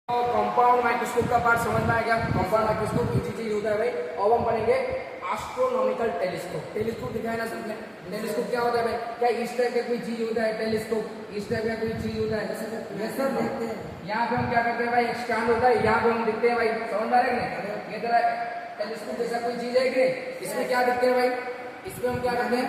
Compound microscope का part समझ में आ गया। कंपाउंड माइक्रोस्कोप इजी चीज होता है भाई। अब हम पढ़ेंगे एस्ट्रोनॉमिकल टेलीस्कोप। टेलीस्कोप दिखाया ना सबने। टेलीस्कोप क्या होता है भाई? क्या इस टाइप का कोई चीज होता है? टेलीस्कोप इस टाइप का कोई चीज होता है? Yes sir. यहाँ पे हम क्या करते हैं भाई? एक स्टैंड होता है, यहाँ पे हम दिखते हैं भाई। समझ आ रहा है? ये तरह टेलीस्कोप जैसा कोई चीज है कि इसमें क्या दिखते हैं भाई? इसमें हम क्या करते हैं?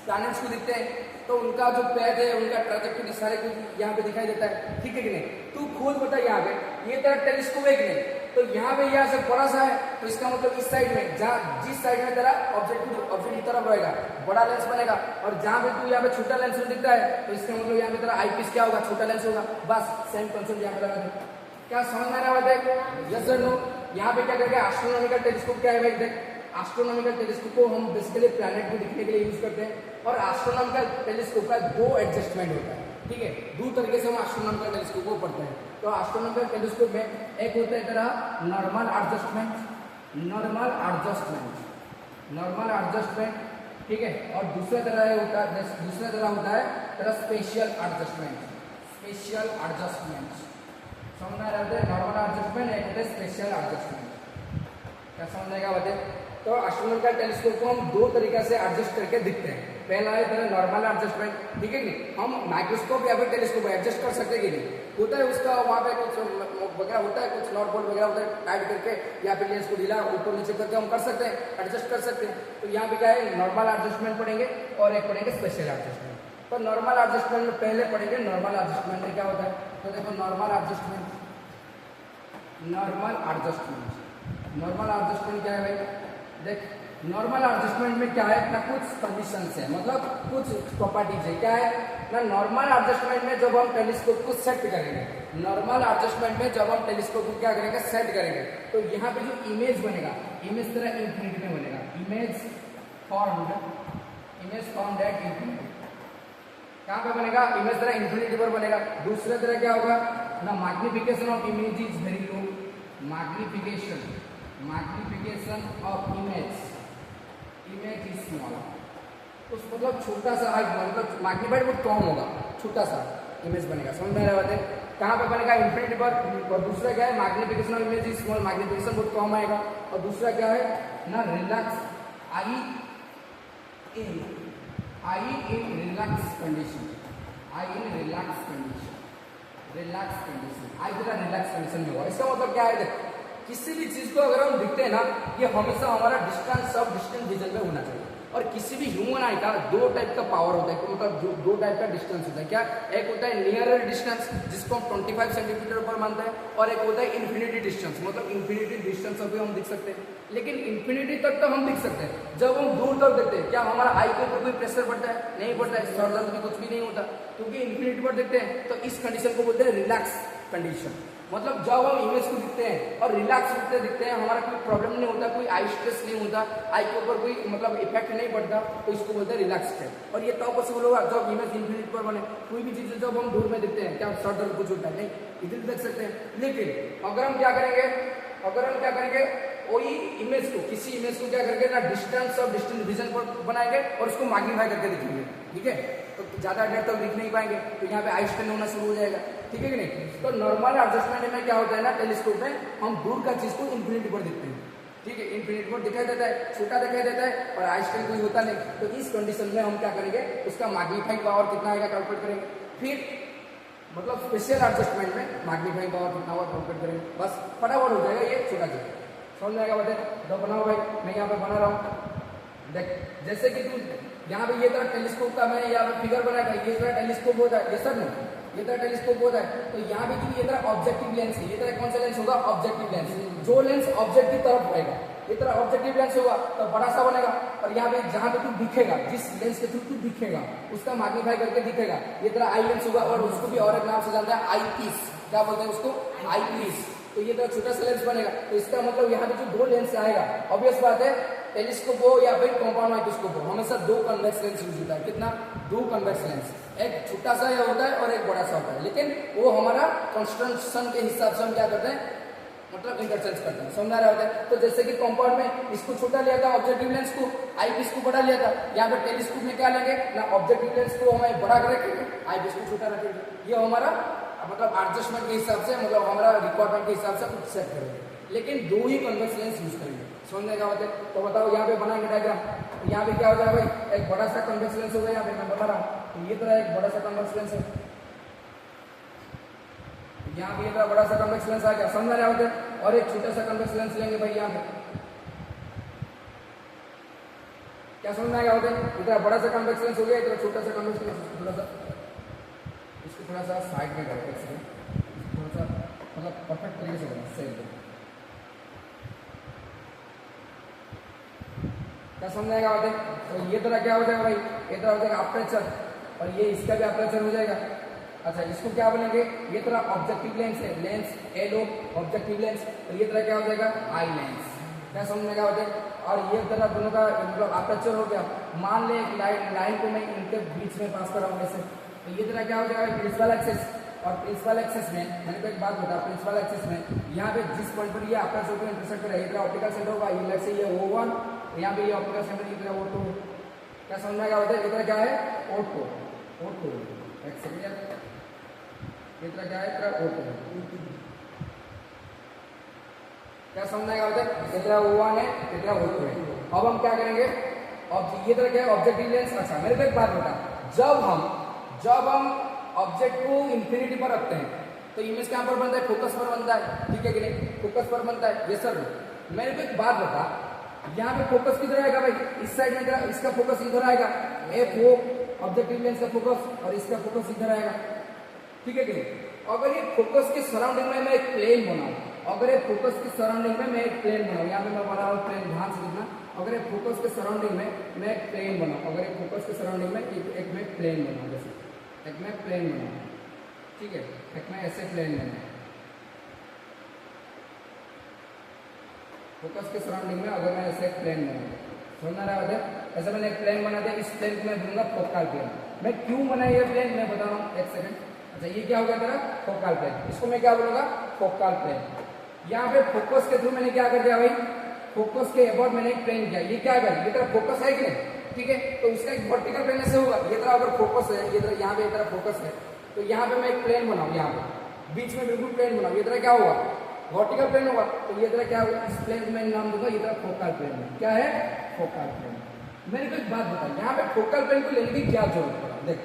प्लैनेट्स को दिखते हैं। तो उनका जो पैद है, उनका ट्रैजेक्टरी सारे कुछ यहाँ पे दिखाई देता है। ठीक है कि नहीं? तू खुद बता, यहाँ पे ये तेरा टेलीस्कोप है कि नहीं? तो यहाँ पे यहाँ से बड़ा सा है, तो इसका मतलब इस साइड में, जहाँ जिस साइड में तेरा ऑब्जेक्ट की तरफ रहेगा बड़ा लेंस बनेगा, और जहाँ पे तू यहाँ पे छोटा लेंस दिखता है, तो इसका मतलब यहाँ पे तेरा आईपीस क्या होगा? छोटा लेंस होगा। बस सेम कॉन्सेप्ट यहाँ पे लगा दे। क्या समझ में आ रहा है? Yes sir no. यहाँ पे क्या करके एस्ट्रोनॉमिकल टेलीस्कोप क्या है भाई? देख, एस्ट्रोनॉमिकल टेलीस्कोप को हम बेसिकली प्लैनेट को दिखने के लिए यूज करते हैं। और एस्ट्रोनॉमिकल टेलीस्कोप का दो एडजस्टमेंट होता है। ठीक है, दो तरीके से हम एस्ट्रोनॉमिकल टेलीस्कोप को पढ़ते हैं। तो एस्ट्रोनॉमिकल तेलिस्कोप में एक होता है तेरा नॉर्मल एडजस्टमेंट, ठीक है, और दूसरा तरह होता है तेरा स्पेशल एडजस्टमेंट। समझ में रहते हैं? नॉर्मल एडजस्टमेंट, एक होता है स्पेशल एडजस्टमेंट। क्या समझेगा बताए? तो एस्ट्रोनॉमिकल टेलीस्कोप को हम दो तरीके से एडजस्ट करके दिखते हैं। पहला है तेरा नॉर्मल एडजस्टमेंट, ठीक है कि हम माइक्रोस्कोप या फिर टेलीस्कोप एडजस्ट कर सकते हैं कि नहीं? होता है उसका वहाँ पे कुछ वगैरह होता है, कुछ नॉट बोल्ट वगैरह होता है, टाइट करके या फिर लेंस को ढीला ऊपर नीचे करके हम कर सकते हैं, एडजस्ट कर सकते हैं। तो यहाँ पे क्या है? नॉर्मल एडजस्टमेंट पढ़ेंगे और एक पढ़ेंगे स्पेशल एडजस्टमेंट। तो नॉर्मल एडजस्टमेंट में पहले पढ़ेंगे नॉर्मल एडजस्टमेंट में क्या होता है। तो देखो नॉर्मल एडजस्टमेंट क्या है भाई? देख, नॉर्मल एडजस्टमेंट में क्या है ना, कुछ कंडीशंस है, मतलब कुछ प्रॉपर्टीज है। क्या है ना, नॉर्मल एडजस्टमेंट में जब हम टेलीस्कोप को सेट करेंगे, क्या करेंगे? सेट करेंगे, तो यहाँ पे जो इमेज बनेगा, इमेज तरह इंफिनिटी में बनेगा। Image formed at infinity. कहाँ पे बनेगा? इमेज तरह इंफिनिटी पर बनेगा। दूसरा तरह क्या होगा ना, magnification of image is very low. Magnification of image is small. उस मतलब छोटा सा मतलब मैग्नीफाइड बहुत कम होगा, छोटा सा इमेज बनेगा। समझ में आ रहा है? कहाँ पे बनेगा? इंफिनिटी पर। और दूसरा क्या है? Magnification of image is small, magnification बहुत कम आएगा। और दूसरा क्या है ना, relax I in relax condition. Relax condition में होगा। इसका मतलब क्या है? किसी भी चीज को अगर हम दिखते हैं ना, ये हमेशा हमारा डिस्टेंस विजन में होना चाहिए। और किसी भी ह्यूमन आई का दो टाइप का पावर होता है, मतलब दो टाइप का डिस्टेंस होता है। क्या? एक होता है नियरर डिस्टेंस, जिसको हम 25 सेंटीमीटर पर मानते हैं, और एक होता है इन्फिनिटी डिस्टेंस, मतलब इन्फिनिटी डिस्टेंस अभी हम दिख सकते हैं। लेकिन इन्फिनिटी तक तो हम दिख सकते हैं जब हम दूर तक देखते हैं। क्या हमारा आई के ऊपर कोई प्रेशर पड़ता है? नहीं पड़ता है। सर दर्द भी कुछ भी नहीं होता, क्योंकि इन्फिनिटी पर देखते हैं। तो इस कंडीशन को बोलते हैं रिलैक्स कंडीशन। मतलब जब हम इमेज को दिखते हैं और रिलैक्स दिखते हैं, हमारा कोई प्रॉब्लम नहीं होता, कोई आई स्ट्रेस नहीं होता, आई के ऊपर कोई मतलब इफेक्ट नहीं पड़ता, तो इसको बोलते हैं रिलैक्स स्टेट। और ये तब पॉसिबल होगा जब इमेज इन्फिनिटी पर बने। कोई भी चीज जब हम दूर में दिखते हैं, क्या सर दर्द कुछ होता है? नहीं, इधर देख सकते हैं। लेकिन अगर हम क्या करेंगे, वही इमेज को, किसी इमेज को क्या करेंगे ना, डिस्टेंस विजन पर बनाएंगे और उसको मैग्नीफाई करके दिखेंगे। ठीक है, तो ज्यादा देर तक दिख नहीं पाएंगे, तो यहाँ पे आई स्ट्रेन होना शुरू हो जाएगा। ठीक है कि नहीं? तो नॉर्मल एडजस्टमेंट में क्या होता है ना, टेलीस्कोप में हम दूर का चीज को इन्फिनिटी पर दिखते हैं। ठीक है, इन्फिनिटी पर दिखाई देता है, छोटा दिखाई देता है, और आई स्ट्रेन कोई होता नहीं। तो इस कंडीशन में हम क्या करेंगे, उसका मैग्नीफाइंग पावर कितना आएगा कैलकुलेट करेंगे। फिर मतलब स्पेशल एडजस्टमेंट में मैग्नीफाइंग पावर कितना हुआ कैलकुलेट करेंगे। बस फटाफट हो जाएगा, ये छोटा चीज समझ में आएगा। बताए तो बनाओ भाई, मैं यहाँ पे बना रहा हूँ। देख, जैसे कि तू यहाँ पे ये तरह टेलीस्कोप का मैंने यहाँ पे फिगर बनाया था, ये तरह टेलीस्कोप होता है, ये सर नहीं, ये तरह टेलीस्कोप होता है। तो यहाँ पे जो ये तरह ऑब्जेक्टिव लेंस है, ये तरह कौन सा लेंस होगा? Objective lens. जो लेंस ऑब्जेक्ट की तरफ रहेगा, ये तरह ऑब्जेक्टिव लेंस होगा, तो बड़ा सा बनेगा। और यहाँ पे जहाँ पे तू दिखेगा, जिस लेंस के थ्रू तू दिखेगा, उसका मैग्नीफाई करके दिखेगा। ये तरह आई लेंस होगा, और उसको भी और एक नाम से जानते हैं, आई पीस। क्या बोलते हैं उसको? आई पीस। तो ये तरह छोटा सा लेंस बनेगा। तो इसका मतलब यहाँ पे जो दो लेंस आएगा, ऑब्वियस बात है, टेलीस्कोप हो या फिर कंपाउंड माइक्रोस्कोप हो, हमेशा दो कन्वेक्स लेंस यूज होता है। कितना? दो कन्वेक्स लेंस, एक छोटा सा होता है और एक बड़ा सा होता है। लेकिन वो हमारा कंस्ट्रक्शन के हिसाब से हम क्या करते हैं, मतलब इंटरचेंज करते हैं। समझ आ रहा है? तो जैसे कि कंपाउंड में इसको छोटा लिया था, ऑब्जेक्टिव लेंस को, आई पीस को बड़ा लिया था। यहाँ पे टेलीस्कोप में क्या लेंगे ना, ऑब्जेक्टिव लेंस को हमें बड़ा रखेंगे, आई पीस को छोटा रखेंगे। ये हमारा मतलब एडजस्टमेंट के हिसाब से, मतलब हमारा रिक्वायरमेंट के हिसाब से कुछ सेट करेंगे, लेकिन दो ही कन्वेक्स लेंस यूज करेंगे। समझने का होता है तो बताओ, यहाँ पे बनाएंगे डायग्राम, यहाँ पे क्या हो जाएगा भाई, एक बड़ा सा कन्वेक्स लेंस होगा, यहाँ पे मैं बता रहा हूँ, तो ये तरह एक बड़ा सा कन्वेक्स लेंस है, यहाँ पे ये तरह बड़ा सा कन्वेक्स लेंस आ गया, समझ रहे होते हैं, और एक छोटा सा कन्वेक्स लेंस लेंगे भाई यहाँ पे, क्या समझ में आएगा होते हैं, इतना बड़ा सा कन्वेक्स लेंस हो गया, इतना छोटा सा कन्वेक्स लेंस, थोड़ा सा इसको थोड़ा सा साइड में करके थोड़ा सा मतलब परफेक्ट तरीके से करना सही, क्या समझ आएगा होते हैं। तो ये तरह क्या हो जाएगा भाई, ये तरह हो जाएगा अपर्चर, और ये इसका भी अपर्चर हो जाएगा। अच्छा, इसको क्या बोलेंगे, ये तरह ऑब्जेक्टिव लेंस है, लेंस एलो ऑब्जेक्टिव लेंस, तो ये तरह क्या हो जाएगा आई लेंस, क्या समझने का होता है। और ये तरह दोनों का मतलब अपर्चर हो गया, मान ले एक लाइन को मैं इनके बीच में पास कर रहा हूँ ऐसे, तो ये तरह क्या हो जाएगा प्रिंसिपल एक्सिस, और प्रिंसिपल एक्सिस में मैंने को एक बात बता, प्रिंसिपल एक्सिस में यहाँ पे जिस पॉइंट पर ये अपर्चर को इंटरसेक्ट कर रहा है, इधर ऑप्टिकल सेंटर होगा, ये लेट्स से ये O1, यहाँ पे ये ऑप्टिकल सेंटर इधर O2, क्या समझ में होता है, इधर क्या है O2, एक सेकंड, इधर क्या है इधर O2, क्या समझना होता है, इधर O1 है, इधर O2 है। अब हम क्या करेंगे, अब ये तरह क्या है ऑब्जेक्टिव लेंस। अच्छा मेरे को एक बात बता, जब हम ऑब्जेक्ट को इंफिनिटी पर रखते हैं तो इमेज कहाँ पर बनता है, फोकस पर बनता है, ठीक है कि नहीं, फोकस पर बनता है, ये सर। मेरे को एक बात बता, यहाँ पे फोकस किधर आएगा भाई, इस साइड में इसका फोकस इधर आएगा, F-O ऑब्जेक्टिव लेंस का फोकस, और इसका फोकस इधर आएगा, ठीक है कि नहीं। अगर ये फोकस के सराउंडिंग में मैं एक प्लेन बनाऊं, अगर ये फोकस के सराउंडिंग में मैं एक प्लेन बनाऊं, यहाँ पे मैं बना रहा हूँ प्लेन, ध्यान से देखना, अगर ये फोकस के सराउंडिंग में मैं एक प्लेन बनाऊं, अगर ये फोकस के सराउंडिंग में एक मैं प्लेन बनाऊं, जैसे एक मैं प्लेन बनाऊं, ठीक है, एक मैं ऐसे प्लेन बनाऊं, फोकस के सराउंडिंग में अगर मैं ऐसे एक प्लेन बनाऊं, समझना रहा है, ऐसा मैंने एक प्लेन बना दिया, इस प्लेन को मैं दूंगा फोकल प्लेन। मैं क्यों बनाया ये प्लेन मैं बता रहा हूँ, एक सेकंड। अच्छा ये क्या होगा तेरा फोकल प्लेन, इसको मैं क्या बोलूंगा फोकल प्लेन। यहाँ पे फोकस के थ्रू मैंने क्या कर दिया भाई, फोकस के अबाउट मैंने एक प्लेन किया, ये क्या है भाई, ये तरह फोकस है कि नहीं, ठीक है, तो उसका एक वर्टिकल प्लेन ऐसे होगा, ये तरह अगर फोकस है, ये तरह यहाँ पे तरह फोकस है, तो यहाँ पे मैं एक प्लेन बनाऊँ, यहाँ पे बीच में बिल्कुल प्लेन बनाऊँ, ये तरह क्या होगा वर्टिकल प्लेन होगा, तो ये तरह क्या होगा, इस प्लेन को मैं नाम दूंगा ये तरह फोकल प्लेन, क्या है फोकल प्लेन। मेरे को एक बात बता, यहाँ पे फोकल प्लेन को लेने की क्या जरूरत पड़ा, देख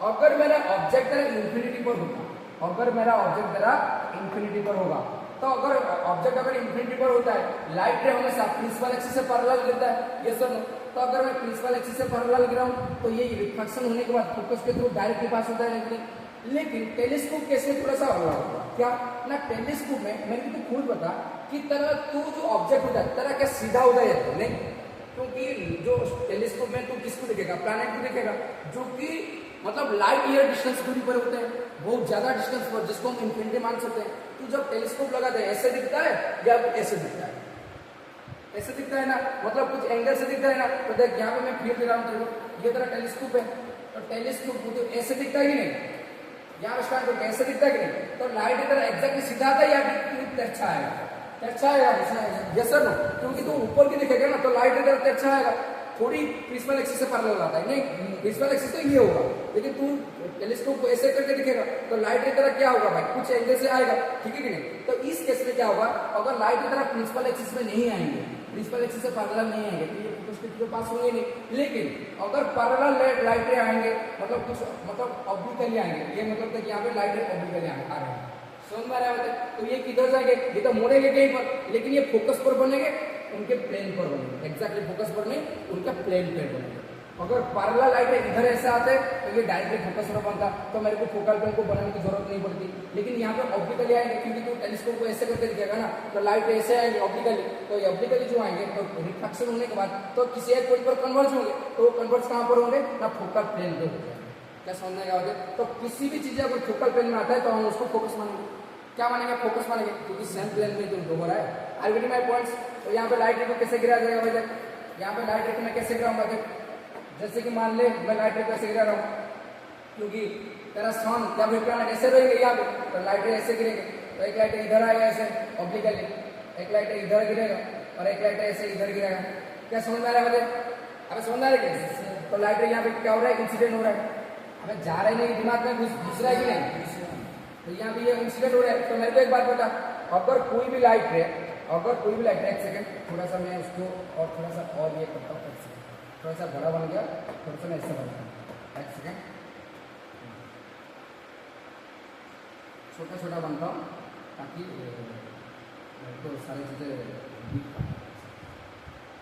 अगर मेरा ऑब्जेक्ट तेरा इंफिनिटी पर होता, अगर मेरा ऑब्जेक्ट तेरा इंफिनिटी पर होगा, तो अगर ऑब्जेक्ट अगर इंफिनिटी पर होता है, लाइट रे हमेशा प्रिंसिपल एक्सिस से पैरेलल गिरता है, ये सर, तो अगर मैं प्रिंसिपल एक्सिस से पैरेलल गिराऊं तो ये रिफ्लेक्शन होने के बाद फोकस के थ्रू डायरेक्टली पास होता है, लेकिन टेलीस्कोप कैसे थोड़ा सा अलग होगा, क्या ना टेलीस्कोप में मेरे को तो खुद बता कि तेरा तू जो ऑब्जेक्ट होता है तेरा क्या सीधा होता है नहीं, क्योंकि जो टेलीस्कोप में तू किसको दिखेगा, प्लैनेट को दिखेगा, जो कि मतलब लाइट ईयर डिस्टेंस दूरी पर होते हैं, बहुत ज्यादा डिस्टेंस पर, जिसको हम इंफिनिटी मान सकते हैं। तो जब टेलीस्कोप लगाते हैं ऐसे दिखता है या ऐसे दिखता है, ऐसे दिखता है ना, मतलब कुछ एंगल से दिखता है ना, तो देख यहाँ पे मैं फिर दे रहा हूँ, ये तरह टेलीस्कोप है, तो टेलीस्कोप तो ऐसे दिखता है कि नहीं, यहाँ स्टार्ट करके ऐसे दिखता है कि नहीं, तो लाइट इधर एग्जैक्टली सीधा आता है या तिरछा आएगा, तिरछा आएगा, यस सर नो, क्योंकि तू ऊपर की दिखेगा ना तो लाइट इधर तिरछा आएगा, थोड़ी प्रिंसिपल एक्सिस से पैरेलल आता है, नहीं प्रिंसिपल एक्सिस तो ये होगा, लेकिन तू टेलीस्कोप को ऐसे करके दिखेगा तो लाइट की तरह क्या होगा भाई, कुछ एंगल से आएगा, ठीक है कि नहीं। तो इस केस में क्या होगा, अगर लाइट की तरह प्रिंसिपल एक्सिस में नहीं आएंगे, प्रिंसिपल एक्सिस से पैरेलल नहीं आएंगे, तो ये फोकस के पास होंगे नहीं, लेकिन अगर पैरेलल लाइट रे आएंगे, मतलब कुछ मतलब ऑब्लिकली आएंगे, ये मतलब तक यहाँ पे लाइट रे ऑब्लिकली आ रहे हैं, समझ में आ रहा है, तो ये किधर जाएंगे, ये तो मुड़ेंगे कहीं पर, लेकिन ये फोकस पर बनेंगे, उनके प्लेन पर बनेंगे, एग्जैक्टली फोकस पर नहीं, उनका प्लेन पर बनेंगे। अगर पैरेलल लाइट इधर ऐसे आते तो ये डायरेक्टली फोकस पर बनता, तो मेरे को फोकल प्लेन को बनाने की जरूरत नहीं पड़ती, लेकिन यहाँ पे ऑप्टिकली आएंगे, क्योंकि तो टेलीस्कोप को ऐसे करके दिखेगा ना, तो लाइट ऐसे आएंगे ऑप्टिकली, तो ये ऑप्टिकली जो आएंगे तो रिफ्लेक्शन होने के बाद तो किसी एक पॉइंट पर कन्वर्ज होंगे, तो वो कन्वर्ज कहाँ पर होंगे ना फोकल प्लेन पे होंगे, क्या समझने का होगा। तो किसी भी चीज अगर फोकल प्लेन में आता है तो हम उसको फोकस मानेंगे, क्या मानेंगे फोकस मानेंगे, क्योंकि सेम प्लेन में जो हो रहा है। I getting my points. तो यहाँ पे लाइट रे को कैसे गिराया जाएगा भाई, यहाँ पे लाइट रे को मैं कैसे गिराऊंगा, जैसे कि मान ले मैं लाइट रे को ऐसे गिरा रहा हूँ, क्योंकि तेरा सन जब रिफ्लेक्ट ऐसे रहेंगे यहाँ पे, तो लाइट रे ऐसे गिरेंगे, तो एक लाइट इधर आएगा ऐसे ऑब्लिकली, एक लाइट इधर गिरेगा और एक लाइट ऐसे इधर गिरेगा, क्या समझ में आ रहा है, अबे समझ में आ रहा है। तो लाइट रे यहाँ पे क्या हो रहा है, इंसिडेंट हो रहा है, अबे जा रहा ही नहीं, दिमाग में घुस रहा है कि नहीं, तो यहाँ पे ये इंसिडेंट हो रहा है। तो मेरे को एक बात बता, अगर कोई भी लाइट है, एक सेकंड, थोड़ा सा मैं उसको और थोड़ा सा और ये करता हूँ, एक सेकंड, थोड़ा सा बड़ा बन गया, थोड़ा सा मैं ऐसा बनाता हूँ, एक सेकंड, छोटा छोटा बनता हूँ ताकि तो सारी चीजें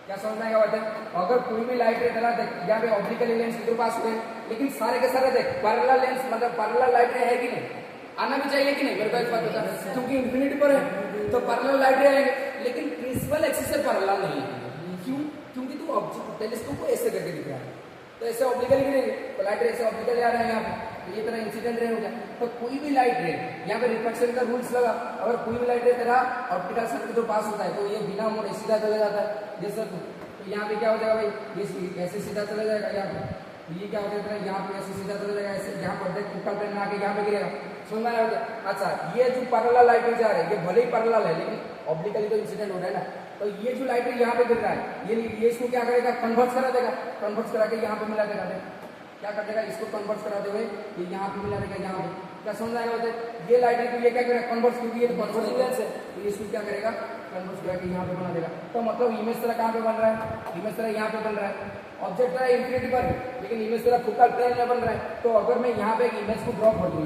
क्या समझ में आएगा बात है। अगर कोई भी लाइट रे तेरा देख यहाँ पे ऑप्टिकल लेंस के पास हुए, लेकिन सारे के सारे देख पैरेलल लेंस मतलब पैरेलल लाइट रे है कि नहीं, आना भी चाहिए कि नहीं, मेरे को एक बात बता, क्योंकि इंफिनिटी पर है तो पैरेलल लाइट रे आएंगे, लेकिन प्रिंसिपल एक्सिस से पैरेलल नहीं है। क्यों? क्योंकि तू ऑब्जेक्ट टेलीस्कोप को ऐसे करके दिख रहा है, तो ऐसे ऑप्टिकल गिरेंगे तो लाइट रे ऐसे ऑप्टिकल आ रहा है यहाँ पे, तो ये तरह इंसिडेंट रे हो गया। तो कोई भी लाइट रे यहाँ पे रिफ्लेक्शन का रूल्स लगा, अगर कोई भी लाइट रे तेरा ऑप्टिकल सर्किट जो पास होता है तो ये बिना मोड़े सीधा चला जाता है जैसे तो यहाँ पे क्या हो जाएगा भाई, ये ऐसे सीधा चला जाएगा यहाँ पे, ये क्या हो जाएगा यहाँ पे ऐसे सीधा चला जाएगा, ऐसे यहाँ पर देख फोकल प्लेन में आके यहाँ पे गिरेगा, समझ में आया। अच्छा ये जो पैरेलल लाइट जा रहा है ये भले ही पैरेलल है लेकिन ऑब्लिकली तो इंसिडेंट हो रहा है ना, तो ये जो लाइट यहाँ पे गिर रहा है ये इसको क्या करेगा, कन्वर्ट करा देगा, कन्वर्ट करा के यहाँ पे मिला देगा, क्या कर देगा, इसको कन्वर्ट कराते हुए ये यहाँ पे मिला देगा, यहाँ पे क्या समझ आएगा बोलते, ये लाइट है तो ये क्या करेगा, कन्वर्ट, क्योंकि ये कन्वर्ट लेंस है तो ये इसको क्या करेगा, कन्वर्ट करा के यहाँ पे बना देगा। तो मतलब इमेज तरह कहाँ पे बन रहा है, इमेज तरह यहाँ पे बन रहा है, ऑब्जेक्ट तरह इंफिनिटी पर लेकिन इमेज तरह फोकल प्लेन में बन रहा है। तो अगर मैं यहाँ पे एक इमेज को ड्रॉ कर दूँ,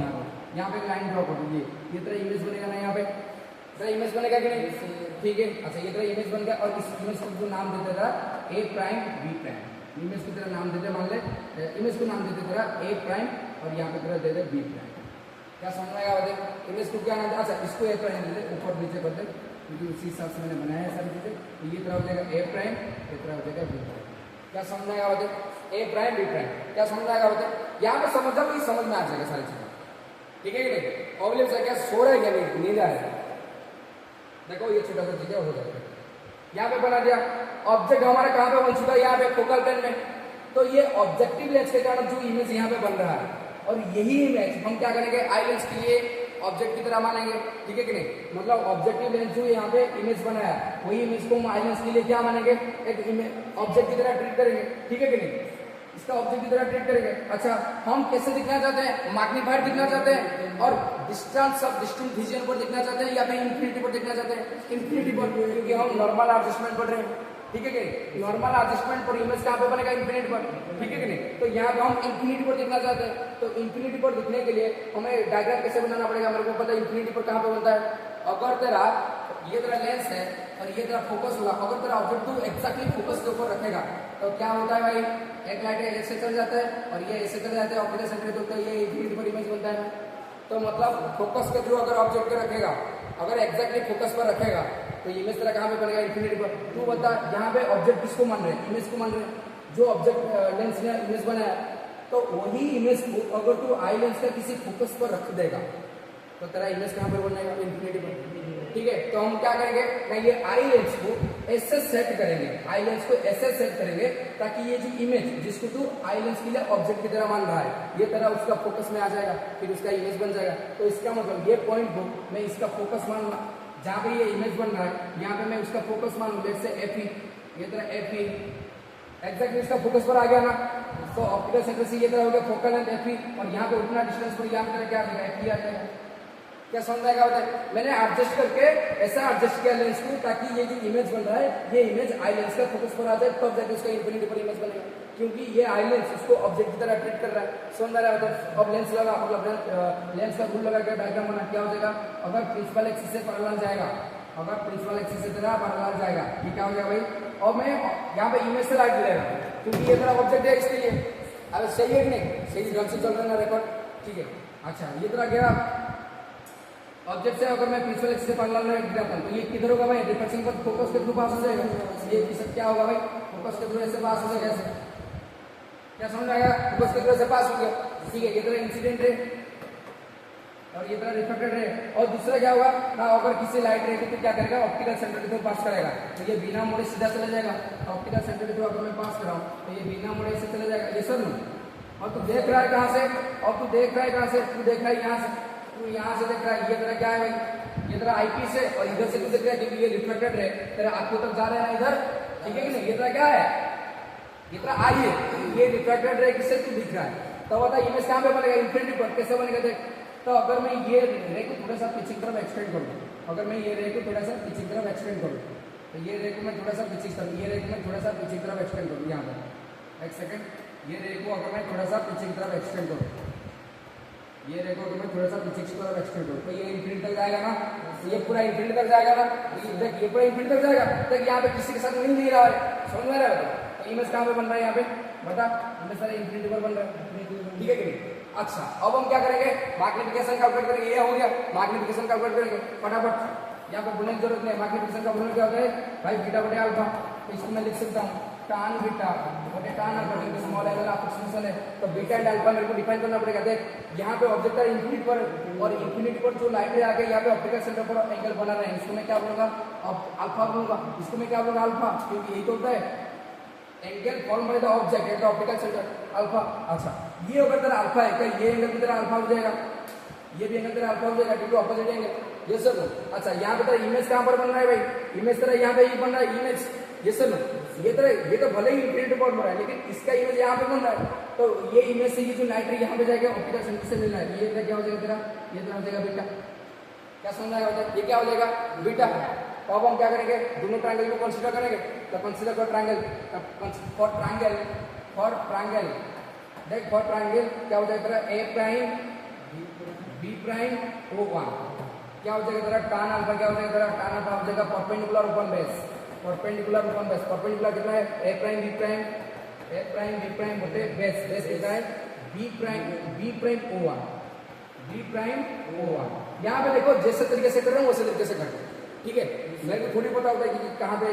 यहाँ पे एक लाइन ड्रॉ कर दूँ, ये तरह इमेज बनेगा ना, यहाँ पे तरह इमेज बनेगा कि नहीं, ठीक है। अच्छा ये तरह इमेज बन गया और इस इमेज को जो नाम देते था A prime B prime, image की तरह नाम देते, मान ले इमेज को नाम देते तरह ए प्राइम और यहाँ पे तरह देते बी प्राइम, क्या समझ में आएगा बताइए, इमेज को क्या नाम दे, अच्छा इसको ए प्राइम देते, ऊपर नीचे करते क्योंकि उसी हिसाब से मैंने बनाया है सारी चीजें। तो ये तरह हो जाएगा ए प्राइम, ये तरह हो जाएगा बी प्राइम, क्या समझ में आएगा बताइए, ए प्राइम बी प्राइम, क्या समझ में आएगा बताइए, यहाँ पे समझ जाओ तो समझ में आ जाएगा सारी चीजें, ठीक है कि नहीं। प्रॉब्लम से क्या सो रहा है क्या नहीं, नींद आ रहा है, देखो ये छोटा सा चीजें हो जाएगा, यहाँ पे बना दिया। ऑब्जेक्ट हमारा कहाँ पे बन चुका है, यहाँ पे फोकल प्लेन में, तो ये ऑब्जेक्टिव लेंस के कारण जो इमेज यहाँ पे बन रहा है और यही इमेज हम क्या करेंगे, आई लेंस के लिए ऑब्जेक्ट की तरह मानेंगे, ठीक है कि नहीं। मतलब ऑब्जेक्टिव लेंस जो यहाँ पे इमेज बनाया वही इमेज को हम आई लेंस के लिए क्या मानेंगे, एक इमेज ऑब्जेक्ट की तरह ट्रीट करेंगे, ठीक है कि नहीं, इसका ऑब्जेक्ट की तरह ट्रीट करेंगे। अच्छा हम कैसे दिखना चाहते हैं, मैग्नीफाइड दिखना चाहते हैं और डिस्टेंस ऑफ डिस्टेंट विजन पर दिखना चाहते हैं या फिर इंफिनिटी पर दिखना चाहते हैं, इंफिनिटी पर, क्योंकि हम नॉर्मल एडजस्टमेंट पढ़ रहे हैं, ठीक है कि नहीं। नॉर्मल एडजस्टमेंट पर इमेज कहाँ पे बनेगा, इंफिनिटी पर, ठीक है कि नहीं। तो यहाँ पे हम इंफिनिटी पर दिखना चाहते हैं, तो इंफिनिटी पर दिखने के लिए हमें डायग्राम कैसे बनाना पड़ेगा, मेरे को पता है इंफिनिटी पर कहाँ पे बनता है। अगर तेरा ये तेरा लेंस है और ये तेरा फोकस होगा, अगर तेरा ऑब्जेक्ट तू एक्जैक्टली फोकस के ऊपर रखेगा तो क्या होता है भाई, एक लाइट ऐसे चल जाता है और ये ऐसे चल जाता है ऑप्टिकल सेंटर, तो ये इंफिनिटी पर इमेज बनता है। तो मतलब फोकस के थ्रू अगर ऑब्जेक्ट को रखेगा, अगर एक्जैक्टली फोकस पर रखेगा तो इमेज तेरा कहाँ पे बनेगा, इंफिनिटी पर। तू बता यहाँ पे ऑब्जेक्ट किसको मान रहे हैं, इमेज को मान रहे हैं, जो ऑब्जेक्ट लेंस ने इमेज बनाया, तो वही इमेज को अगर तू आई लेंस का किसी फोकस पर रख देगा तो तेरा इमेज कहाँ पे बनेगा, इंफिनिटी पर, ठीक है। तो हम क्या करेंगे ना, ये आई लेंस को ऐसे सेट करेंगे, आई लेंस को ऐसे सेट करेंगे ताकि ये जो इमेज जिसको तू आई लेंस के लिए ऑब्जेक्ट की तरह मान रहा है ये तरह उसका फोकस में आ जाएगा, फिर उसका इमेज बन जाएगा। तो इसका मतलब ये पॉइंट को मैं इसका फोकस मान लूँ, जहाँ पे ये इमेज बन रहा है यहाँ पे मैं उसका फोकस मान लूँ, जैसे एफ ई, ये तरह एफ ई एक्जैक्टली इसका फोकस पर आ गया ना, तो ऑप्टिकल सेंटर से ये तरह हो गया फोकल लेंथ एफ ई और यहाँ पे उतना डिस्टेंस पर यहाँ पे क्या आ जाएगा, एफ ई आ जाएगा, क्या समझ आएगा होता है। मैंने एडजस्ट करके ऐसा एडजस्ट किया लेंस को ताकि ये जो इमेज बन रहा है ये इमेज आई लेंस का फोकस पर आ जाए, तब जाके उसका इंफिनिटी पर इमेज बनेगा, क्योंकि ये आई लेंस उसको ऑब्जेक्ट की तरह ट्रीट कर रहा है, समझ आ रहा होता है। अब लेंस लगा, मतलब लेंस का रूल लगा के डायग्राम बना, क्या हो जाएगा, अगर प्रिंसिपल एक्सिस से पैरेलल जाएगा, अगर प्रिंसिपल एक्सिस से तरह पैरेलल जाएगा, ये क्या हो जाएगा भाई, और मैं यहाँ पे इमेज से लाइट मिलेगा क्योंकि ये तरह ऑब्जेक्ट है इसके लिए। अब सही है कि नहीं, सही ढंग से चल रहा है ना रिकॉर्ड, ठीक है। अच्छा ये तरह गया ऑब्जेक्ट से, अगर मैं प्रिंसिपल एक्सिस से पैरेलल में गिराता हूं तो ये किधर होगा भाई, रिफ्लेक्शन का फोकस के थ्रू पास हो जाएगा, ये क्या होगा भाई, फोकस के थ्रू ऐसे पास हो जाएगा, ऐसे, क्या समझ आएगा, फोकस के थ्रू ऐसे पास हो गया, ठीक है। ये तरह इंसिडेंट है और ये तरह रिफ्लेक्टेड है। और दूसरा क्या होगा ना, अगर किसी लाइट रे तो क्या करेगा, ऑप्टिकल सेंटर के थ्रू पास करेगा, तो ये बिना मोड़े सीधा चला जाएगा, ऑप्टिकल सेंटर के थ्रू अगर मैं पास कराऊं तो ये बिना मोड़े से चला जाएगा, ये सर। और तू देख रहा है कहाँ से, और तू देख रहा है कहाँ से, तू देख रहा है यहाँ से, तू यहाँ से देख रहा है, ये तरह क्या है भाई, ये तरह आईपीस है और इधर से तू देख रहा है क्योंकि ये रिफ्लेक्टेड है, तेरा आंखों तक जा रहा है ना इधर, ठीक है कि नहीं। ये तरह क्या है, ये तरह आई है, ये रिफ्लेक्टेड है, किससे तू दिख रहा है, तो बता इमेज कहाँ पे बनेगा, इंफिनिटी पर। कैसे बनेगा देख, तो अगर मैं ये रे को थोड़ा सा पीछे की तरफ एक्सटेंड कर दूँ, अगर मैं ये रे को थोड़ा सा पीछे की तरफ एक्सटेंड करूँ, तो ये रे को मैं थोड़ा सा पीछे की तरफ, ये रे को मैं थोड़ा सा पीछे की तरफ एक्सटेंड करूँ, यहाँ पर एक सेकंड, ये रे को अगर मैं थोड़ा सा पीछे की तरफ एक्सटेंड करूँ, ये रे को अगर मैं थोड़ा सा पीछे की तरफ एक्सटेंड करूँ, तो ये इंफिनिटी तक जाएगा ना, ये पूरा इंफिनिटी तक जाएगा ना, देख ये पूरा इंफिनिटी तक जाएगा, देख यहाँ पे किसी के साथ मिल नहीं रहा है, समझ में आ रहा है? तो इमेज कहाँ पे बन रहा है यहाँ पे बता, इमेज सारे इंफिनिटी पर बन रहा है, ठीक है कि नहीं? अच्छा अब हम क्या करेंगे, मैग्निफिकेशन कैलकुलेट करेंगे, ये हो गया मैग्निफिकेशन कैलकुलेट करेंगे फटाफट, यहाँ पे बोलने की जरूरत नहीं है। मैग्निफिकेशन का फॉर्मूला क्या होता है भाई, बीटा बटे अल्फा, तो इसको मैं लिख सकता हूँ tan बीटा बटे tan अल्फा, क्योंकि स्मॉल एंगल अप्रोक्सीमेशन है, तो बीटा एंड अल्फा मेरे को डिफाइन करना पड़ेगा। देख यहाँ पे ऑब्जेक्ट है इंफिनिटी पर, और इंफिनिटी पर जो लाइन रे आके यहाँ पे ऑप्टिकल सेंटर पर एंगल बना रहे हैं, इसको मैं क्या बोलूंगा, अल्फा बोलूंगा, इसको मैं क्या बोलूंगा, अल्फा, क्योंकि यही तो होता है angle form by the object at the optical centre alpha. अच्छा ये अगर तेरा अल्फा है, क्या ये एंगल भी तेरा अल्फा हो जाएगा, ये भी एंगल तेरा अल्फा हो जाएगा, क्योंकि ऑपोजिट एंगल, ये सर। अच्छा यहाँ पे तेरा इमेज कहाँ पर बन रहा है भाई, इमेज तेरा यहाँ पे ही बन रहा है इमेज, ये सर। ये तेरा ये तो भले ही इंफिनिटी पर बन रहा है, लेकिन इसका इमेज यहाँ पे बन रहा है, तो ये इमेज से ये जो लाइट रे यहाँ पे जाएगा ऑप्टिकल सेंटर से मिल रहा है, ये क्या हो जाएगा तेरा, ये तेरा हो जाएगा बीटा, क्या समझ आएगा, ये क्या हो जाएगा बीटा। तो अब हम क्या करेंगे, दोनों ट्रायंगल को कंसीडर करेंगे, तो consider for triangle, for triangle देख, फॉर ट्रायंगल क्या हो जाएगा तेरा, A prime B prime O one, क्या हो जाएगा तेरा tan अल्फा, क्या हो जाएगा तेरा tan अल्फा हो जाएगा perpendicular upon base, perpendicular upon base, perpendicular कितना है ए प्राइम बी प्राइम बटे बेस, बेस कितना है B prime O one, B prime O one. यहाँ पे देखो जैसे तरीके से कर रहे हैं वैसे तरीके से करते हैं, ठीक है। मेरे को थोड़ी पता होता है कि कहाँ पे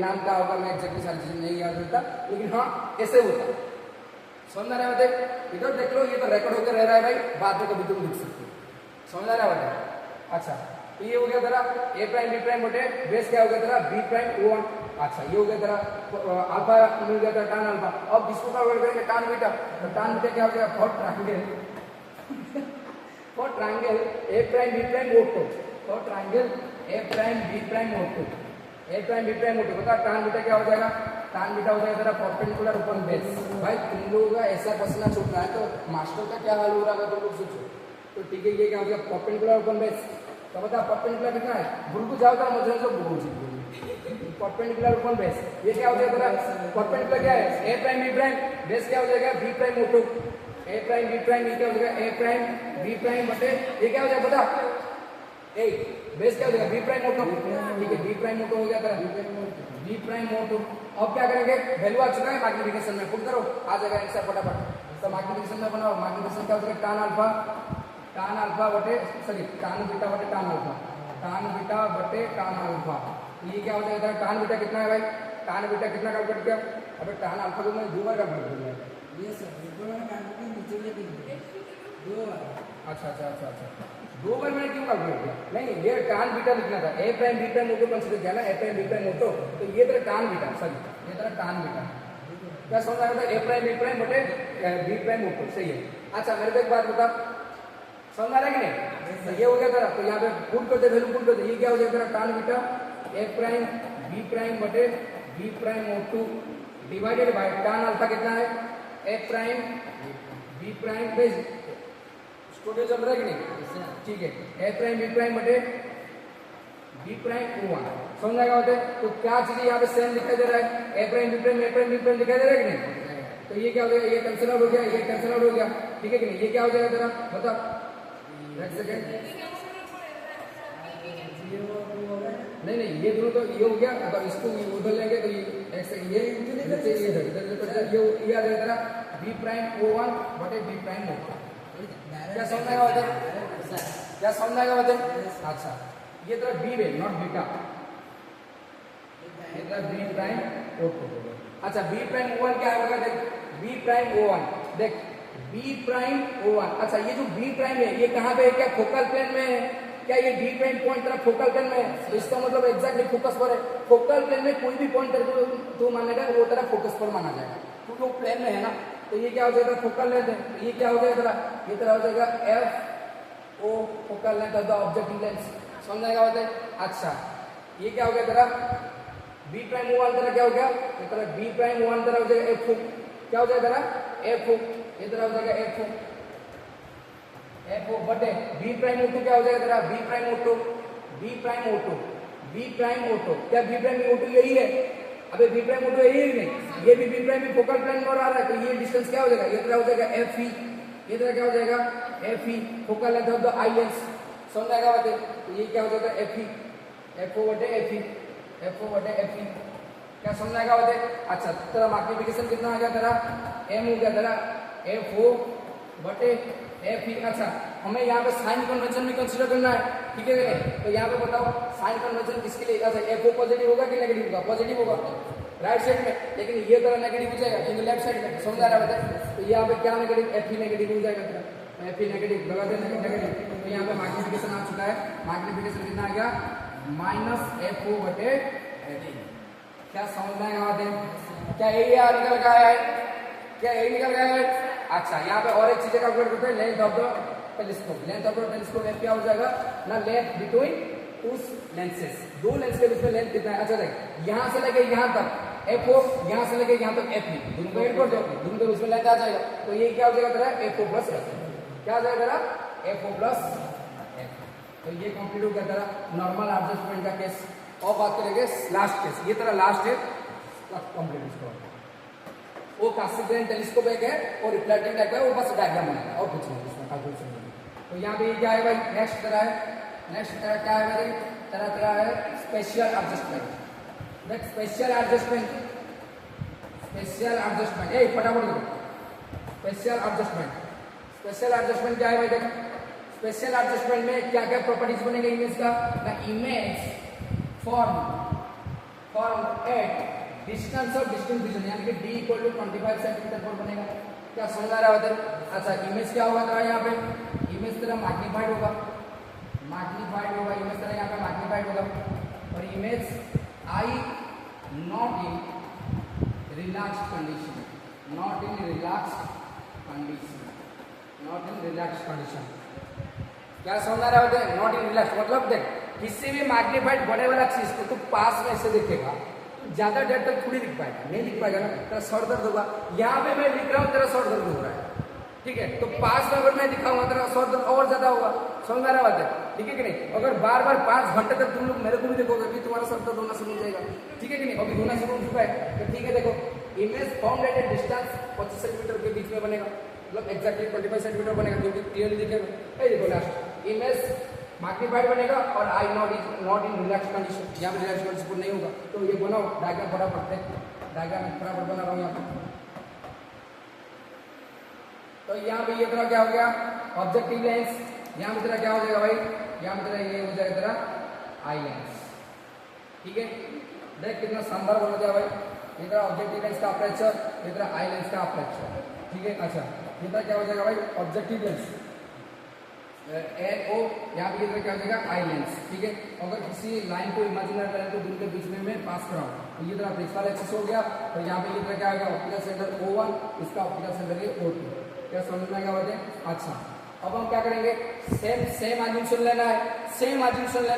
नाम क्या होगा, मैं एग्जैक्टली सारी चीजें नहीं याद रहता, लेकिन हाँ ऐसे होता है, समझ आ रहा है? इधर देख लो, ये तो रिकॉर्ड होकर रह रहा है भाई, बाद में कभी तुम लिख सकते हो, समझ आ रहा है? अच्छा तो ये हो गया तेरा ए प्राइम बी प्राइम बटे बेस, क्या हो गया तेरा बी प्राइम ओ वन। अच्छा ये हो गया तेरा अल्फा मिल गया तेरा tan अल्फा। अब इसको क्या करेंगे tan बीटा, तो tan बीटा क्या हो गया for triangle, for triangle A prime B prime O two, for triangle A prime B prime O two, A prime B prime O two, बता tan बीटा क्या हो जाएगा, tan बीटा हो जाएगा तेरा परपेंडिकुलर ओपन बेस। भाई तुम लोगों का ऐसा पसीना छूट रहा है तो मास्टर का क्या हाल हो रहा है तुम लोग सोचो, तो ठीक है ये क्या हो गया परपेंडिकुलर ओपन बेस। तो बता परपेंडिकुलर कितना है, भूल को जाओ मुझे सब भूल परपेंडिकुलर ओपन बेस, ये क्या हो जाएगा तेरा परपेंडिकुलर क्या है A prime B prime, base क्या हो जाएगा B prime O two, A prime B prime, ये क्या हो जाएगा ए प्राइम बी प्राइम बटे ये क्या हो जाएगा बता ए, बेस क्या हो जाएगा बी प्राइम ओ टू, ठीक है बी प्राइम ओ टू हो गया तेरा बी प्राइम ओ टू। अब क्या करेंगे, वैल्यू आ चुका है मैग्निफिकेशन में, पुट करो आ जाएगा आंसर फटाफट। तो मैग्निफिकेशन में बनाओ, मैग्निफिकेशन क्या हो जाएगा tan अल्फा बटे सॉरी tan बीटा बटे tan अल्फा, tan बीटा बटे tan अल्फा। ये क्या हो जाएगा tan बीटा कितना है भाई, tan बीटा कितना कैलकुलेट किया, अबे tan अल्फा को मैं 2 बार कैलकुलेट किया, ये सर ऊपर वाला कैलकुलेट नीचे ले दिया 2 बार। अच्छा अच्छा अच्छा अच्छा 2 बार मैंने क्यों कैलकुलेट किया, नहीं ये tan बीटा लिखना था, A prime B prime O consider किया ना, A prime B prime O तो ये तेरा tan बीटा, सॉरी ये तेरा tan बीटा, क्या समझ आया था, ए प्राइम बी प्राइम बटे बी प्राइम ओ सही है। अच्छा मेरे को एक बात बता, समझ आ रहा है कि नहीं, तो ये हो गया तेरा, तो यहाँ पे पुट करते वैल्यू पुट करते, ये क्या हो जाएगा तेरा tan beta A prime B prime बटे B prime O two divided by tan alpha कितना है A prime B prime, base studio चल रहा है कि नहीं, ठीक है ए प्राइम बी प्राइम बटे बी प्राइम ओ वन, समझ आएगा होते। तो क्या चीज यहाँ पे सेम दिखाई दे रहा है, ए प्राइम बी प्राइम दिखाई दे रहा है कि नहीं, तो ये क्या हो जाएगा, ये कैंसिल आउट हो गया, ये कैंसिल आउट हो गया, ठीक है कि नहीं, ये क्या हो जाएगा तेरा बता नहीं नहीं ये दोनों तो ये हो गया, अगर इसको उधर लेंगे तो ये आ जाएगा तेरा बी प्राइम ओ वन बटे बी प्राइम ओ टू, क्या समझ आएगा बता, क्या समझ आएगा बता। अच्छा ये तेरा बी है नॉट बीटा, ये तेरा बी प्राइम ओ टू। अच्छा बी प्राइम ओ वन क्या होगा, देख बी प्राइम ओ वन, देख बी प्राइम ओ वन। अच्छा ये जो बी प्राइम है ये कहाँ पे है, क्या फोकल प्लेन में है, क्या ये बी प्राइम पॉइंट तेरा फोकल प्लेन में है, तो इसका मतलब एग्जैक्टली फोकस पर है। फोकल प्लेन में कोई भी पॉइंट तेरे को मानेगा वो तेरा फोकस पर माना जाएगा, क्योंकि वो प्लेन में है ना। तो ये क्या हो जाएगा फोकल लेंथ है, तो ये क्या हो जाएगा तेरा, ये तेरा हो जाएगा F O focal length of the objective lens, समझ आएगा होता है। अच्छा ये क्या हो गया तेरा बी प्राइम ओ वन तेरा क्या हो गया, ये तेरा बी प्राइम ओ वन तेरा हो जाएगा एफ ओ, क्या हो जाएगा तेरा एफ ओ, ये तेरा हो जाएगा एफ ओ, एफ ओ बटे बी प्राइम O2 क्या हो जाएगा तेरा B prime O2 B prime O2 B prime O2 क्या बी प्राइम O2 यही है अबे बी प्राइम O2 यही है नहीं ये भी बी प्राइम फोकल प्लेन में आ रहा है तो ये डिस्टेंस क्या हो जाएगा ये तेरा हो जाएगा एफ ई ये तेरा क्या हो जाएगा F E focal length of the I S समझ आएगा बात तो ये क्या हो जाएगा एफ ई एफ ओ बटे एफ ई एफ ओ बटे एफ ई क्या समझ आएगा बात अच्छा तेरा मैग्निफिकेशन कितना आ गया तेरा एम हो गया तेरा एफ ओ बटे एफ ई अच्छा हमें यहाँ पे साइन कन्वेंशन भी कंसीडर करना है ठीक है तो यहाँ पे बताओ साइन कन्वेंशन किसके लिए अच्छा एफ ओ पॉजिटिव होगा कि नेगेटिव होगा पॉजिटिव होगा राइट साइड में लेकिन ये तरह नेगेटिव हो जाएगा क्योंकि लेफ्ट साइड में समझ आ रहा है तो यहाँ पे क्या नेगेटिव एफ ई नेगेटिव हो जाएगा तेरा एफ ई नेगेटिव लगा दे नेगेटिव तो यहाँ पे मैग्निफिकेशन आ चुका है मैग्निफिकेशन कितना आ गया माइनस एफ ओ बटे एफ ई क्या समझ में आएगा क्या यही निकल गया है क्या यही निकल गया है अच्छा यहाँ पे और एक चीज कैलकुलेट करते हैं length of the telescope length of the telescope F क्या हो जाएगा ना लेंथ बिटवीन टू लेंसेस दो लेंस के बीच में लेंथ कितना है अच्छा देख यहाँ से लेके यहाँ तक एफ ओ यहाँ से लेके यहाँ तक एफ ई दोनों को ऐड कर दो दोनों के बीच में लेंथ आ जाएगा तो ये क्या हो जाएगा तेरा एफ ओ प्लस एफ क्या हो जाएगा तेरा एफ ओ प्लस एफ तो ये कंप्लीट हो गया तेरा नॉर्मल एडजस्टमेंट का केस और बात करेंगे लास्ट केस ये तेरा लास्ट है कंप्लीट इसको वो कासिग्रेन टेलीस्कोप एक है और रिफ्लेक्टिंग टाइप है वो बस डायग्राम बनाएगा और कुछ नहीं इसमें कैलकुलेशन नहीं तो यहाँ पे क्या है भाई नेक्स्ट तरह क्या है भाई तरह है स्पेशल एडजस्टमेंट देख स्पेशल एडजस्टमेंट ए फटाफट करो स्पेशल एडजस्टमेंट क्या है भाई देख स्पेशल एडजस्टमेंट में क्या क्या प्रॉपर्टीज बनेगा इमेज का ना image form at distance of distance vision यानी कि d इक्वल टू 25 सेंटीमीटर पर बनेगा क्या समझ आ रहा है उधर अच्छा इमेज क्या होगा तेरा यहाँ पे इमेज तेरा मैग्नीफाइड होगा इमेज तेरा यहाँ पे मैग्नीफाइड होगा और image I not in relaxed condition क्या समझ आ रहा है नॉट इन रिलैक्स मतलब देख किसी भी मैग्नीफाइड बड़े वाला चीज को तू पास में से देखेगा ज्यादा देर तक थोड़ी दिख पाएगा नहीं दिख पाएगा ना तेरा सर दर्द होगा यहाँ पे मैं लिख रहा हूँ तेरा सर दर्द हो रहा है ठीक है तो पास में अगर मैं दिखाऊंगा तेरा सर दर्द और ज्यादा होगा समझ में आ रहा है ठीक है कि नहीं अगर बार 5 घंटे तक तुम लोग मेरे को भी देखोगे कि तुम्हारा सर दर्द होना शुरू हो जाएगा ठीक है कि नहीं अभी होना शुरू हो चुका है तो ठीक है देखो image form at a distance 25 centimetre के बीच में बनेगा मतलब एक्जैक्टली 25 सेंटीमीटर बनेगा क्योंकि क्लियरली दिखेगा देखो लास्ट इमेज मैग्नीफाइड बनेगा और आई नॉट इन रिलैक्स कंडीशन यहाँ पे रिलैक्स कंडीशन नहीं होगा तो ये बनाओ डायग्राम फटाफट डायग्राम फटाफट बना रहा हूँ यहाँ पे तो यहाँ पे ये तेरा क्या हो गया ऑब्जेक्टिव लेंस यहाँ पे तेरा क्या हो जाएगा भाई यहाँ पे तेरा ये हो जाएगा तेरा आई लेंस ठीक है देख कितना शानदार बना दिया भाई ये तेरा ऑब्जेक्टिव लेंस का अपर्चर ये तेरा आई लेंस का अपर्चर ठीक है अच्छा ये तेरा क्या हो जाएगा भाई ऑब्जेक्टिव लेंस एन ओ यहाँ पे क्या हो जाएगा आई लेंस ठीक है अगर किसी लाइन को इमेजिनरी लाइन को दूर के बीच में मैं पास कराऊँ तो ये तरह प्रिंसिपल एक्सिस हो गया तो यहाँ पे ये तरह क्या आ गया ऑप्टिकल सेंटर O1 इसका ऑप्टिकल सेंटर है O2 क्या समझ में आएगा बच्चे अच्छा अब हम क्या करेंगे सेम एज्यूम्पशन लेना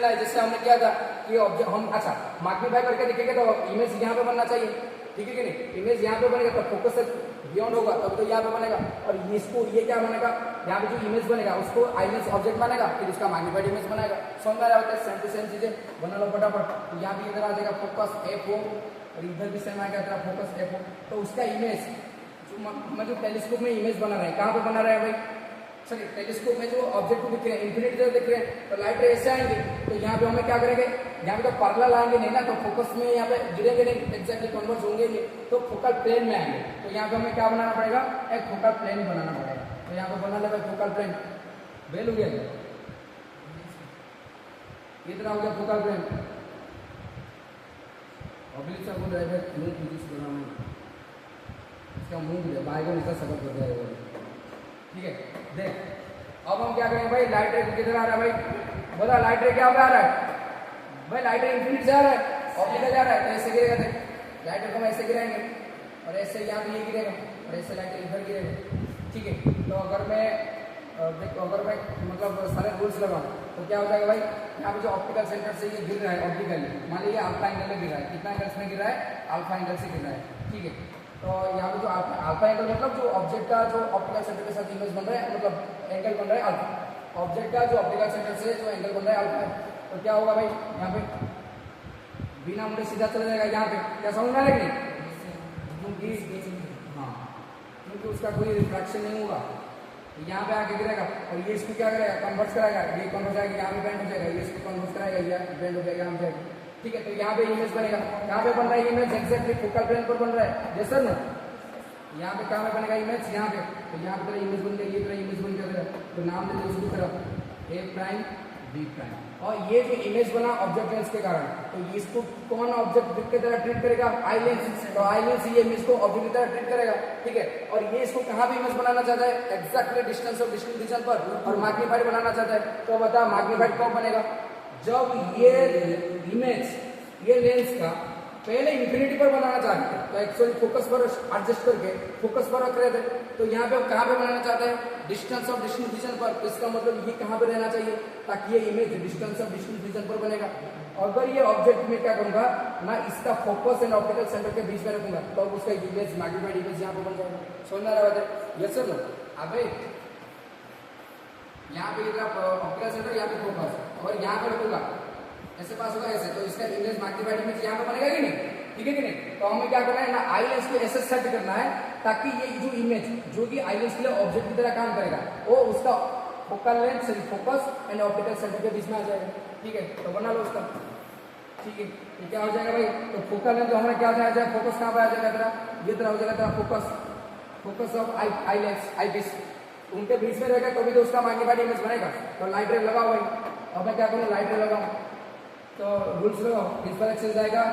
है जैसे हमने किया था कि ऑब्जेक्ट हम अच्छा मैग्नीफाई करके दिखेंगे तो इमेज यहाँ पे बनना चाहिए ठीक है कि नहीं इमेज यहाँ पे बनेगा तो फोकस बियॉन्ड होगा तब तो यहाँ पे बनेगा और इसको ये क्या बनेगा यहाँ पे जो इमेज बनेगा उसको आईलेंस ऑब्जेक्ट बनेगा फिर उसका मैग्नीफाइड इमेज बनेगा समझ में आ रहा है सेम टू सेम चीजें बना लो फटाफट तो यहाँ भी इधर आ जाएगा फोकस F और इधर भी सेम आएगा तेरा फोकस F तो उसका इमेज जो टेलीस्कोप में इमेज बना रहे हैं कहाँ पे बना रहे हैं भाई सॉरी टेलीस्कोप में जो ऑब्जेक्ट को दिख रहे हैं इन्फिनिटी दिख रहे हैं तो लाइट रे ऐसे आएंगे तो यहाँ पे हमें क्या करेंगे यहाँ पे तो पैरेलल आएंगे नहीं ना तो फोकस में यहाँ पे गिरेंगे नहीं एक्जैक्टली कन्वर्ज होंगे नहीं तो फोकल प्लेन में आएंगे तो यहाँ पे हमें क्या बनाना पड़ेगा एक फोकल प्लेन बनाना पड़ेगा तो यहाँ पे बना लेगा फोकल प्लेन बेल हो गया कितना हो गया focal plane oblique circle driver मुंह फिजिक्स बनाना इसका मुंह बाएगा इसका सबक कर जाएगा ठीक है देख अब हम क्या करेंगे भाई लाइट रे किधर आ रहा है भाई बोला लाइट रे क्या पे आ रहा है भाई लाइट रे इन्फिनिटी से आ रहा है ऑप्टिकल जा रहा है तो ऐसे गिरेगा देख लाइट रे को हम ऐसे गिराएंगे और ऐसे यहाँ पे ये गिरेगा और ऐसे लाइट इधर गिरेगा ठीक है तो अगर मैं मतलब सारे रूल्स लगाऊं तो क्या हो जाएगा भाई यहाँ पे जो ऑप्टिकल सेंटर से ये गिर रहा है ऑप्टिकली मान लीजिए अल्फा एंगल में गिर रहा है कितना एंगल्स में गिर रहा है अल्फा एंगल से गिर रहा है ठीक है तो यहाँ पे जो अल्फा एंगल मतलब जो ऑब्जेक्ट का जो ऑप्टिकल सेंटर के साथ इमेज बन रहा है मतलब एंगल बन रहा है अल्फा ऑब्जेक्ट का जो ऑप्टिकल सेंटर से जो एंगल बन रहा है अल्फा है, तो क्या होगा भाई यहाँ पे बिना मुड़े सीधा चला जाएगा यहाँ पे, क्या समझ में आएगा क्योंकि हाँ क्योंकि उसका कोई रिफ्रैक्शन नहीं होगा, यहाँ पे आके गिरेगा और ये इसको क्या करेगा कन्वर्ट कराएगा, ये कन्वर्ट जाएगा यहाँ पे बेंड हो जाएगा, ये इसको कन्वर्ट कराएगा ये बेंड हो जाएगा यहाँ पे, ठीक है। तो यहाँ पे इमेज बनेगा, यहाँ पे बन रहा है इमेज एक्जैक्टली फोकल प्लेन पर बन रहा है जैसा ना, यहाँ पे कहाँ पे बनेगा इमेज यहाँ पे, तो यहाँ पे तेरा इमेज बन गया, ये तेरा इमेज बन गया, तो नाम दे दो उसकी तरफ ए प्राइम बी प्राइम, और ये जो इमेज बना ऑब्जेक्ट लेंस के कारण, तो इसको कौन ऑब्जेक्ट की तरह ट्रीट करेगा आई लेंस, तो आई लेंस ये इमेज को ऑब्जेक्ट की तरह ट्रीट करेगा, ठीक है। और ये इसको कहाँ भी इमेज बनाना चाहता है exactly distance of distance region पर, और मैग्नीफाइड बनाना चाहता है, तो बता मैग्नीफाइड कब बनेगा जब ये इमेज ये लेंस का पहले इंफिनिटी पर बनाना चाहते हैं, तो एक्चुअली फोकस पर एडजस्ट करके फोकस पर रख रहे थे, तो यहाँ पे कहाँ पे बनाना चाहते हैं डिस्टेंस ऑफ डिस्टेंस रीजन पर, तो इसका मतलब ये कहाँ पे रहना चाहिए ताकि ये image distance of distance region पर बनेगा। अगर ये ऑब्जेक्ट में क्या करूंगा ना इसका फोकस एंड ऑप्टिकल सेंटर के बीच में रखूंगा, तो उसका इमेज मैग्नीफाइड इमेज यहाँ पे बन जाएगा, समझ में आ रहा है? Yes sir. अबे यहाँ पे ऑप्टिकल सेंटर यहाँ पे फोकस, और यहाँ पे रखूंगा ऐसे पास होगा ऐसे, तो इसका इमेज मैग्नीफाइड इमेज यहाँ पे बनेगा कि नहीं, ठीक है कि नहीं। तो हमें क्या करना है ना आई लेंस को ऐसे सेट करना है ताकि ये जो इमेज जो कि आई लेंस के लिए ऑब्जेक्ट की तरह काम करेगा वो उसका focal length focus and optical centre के बीच में आ जाएगा, ठीक है। तो बना लो उसका, ठीक है। ये क्या हो जाएगा भाई, तो फोकल लेंथ जो हमारा क्या आ जाएगा, फोकस कहाँ पर आ जाएगा तेरा, ये तरह हो जाएगा तेरा focus of eye lens eyepiece, उनके बीच में रहेगा तभी तो उसका मैग्नीफाइड इमेज बनेगा। तो लाइट रे लगाओ भाई, अब मैं क्या करूँ लाइट रे लगाऊँ, तो रूल्स लगाओ, प्रिंसिपल एक्सेस जाएगा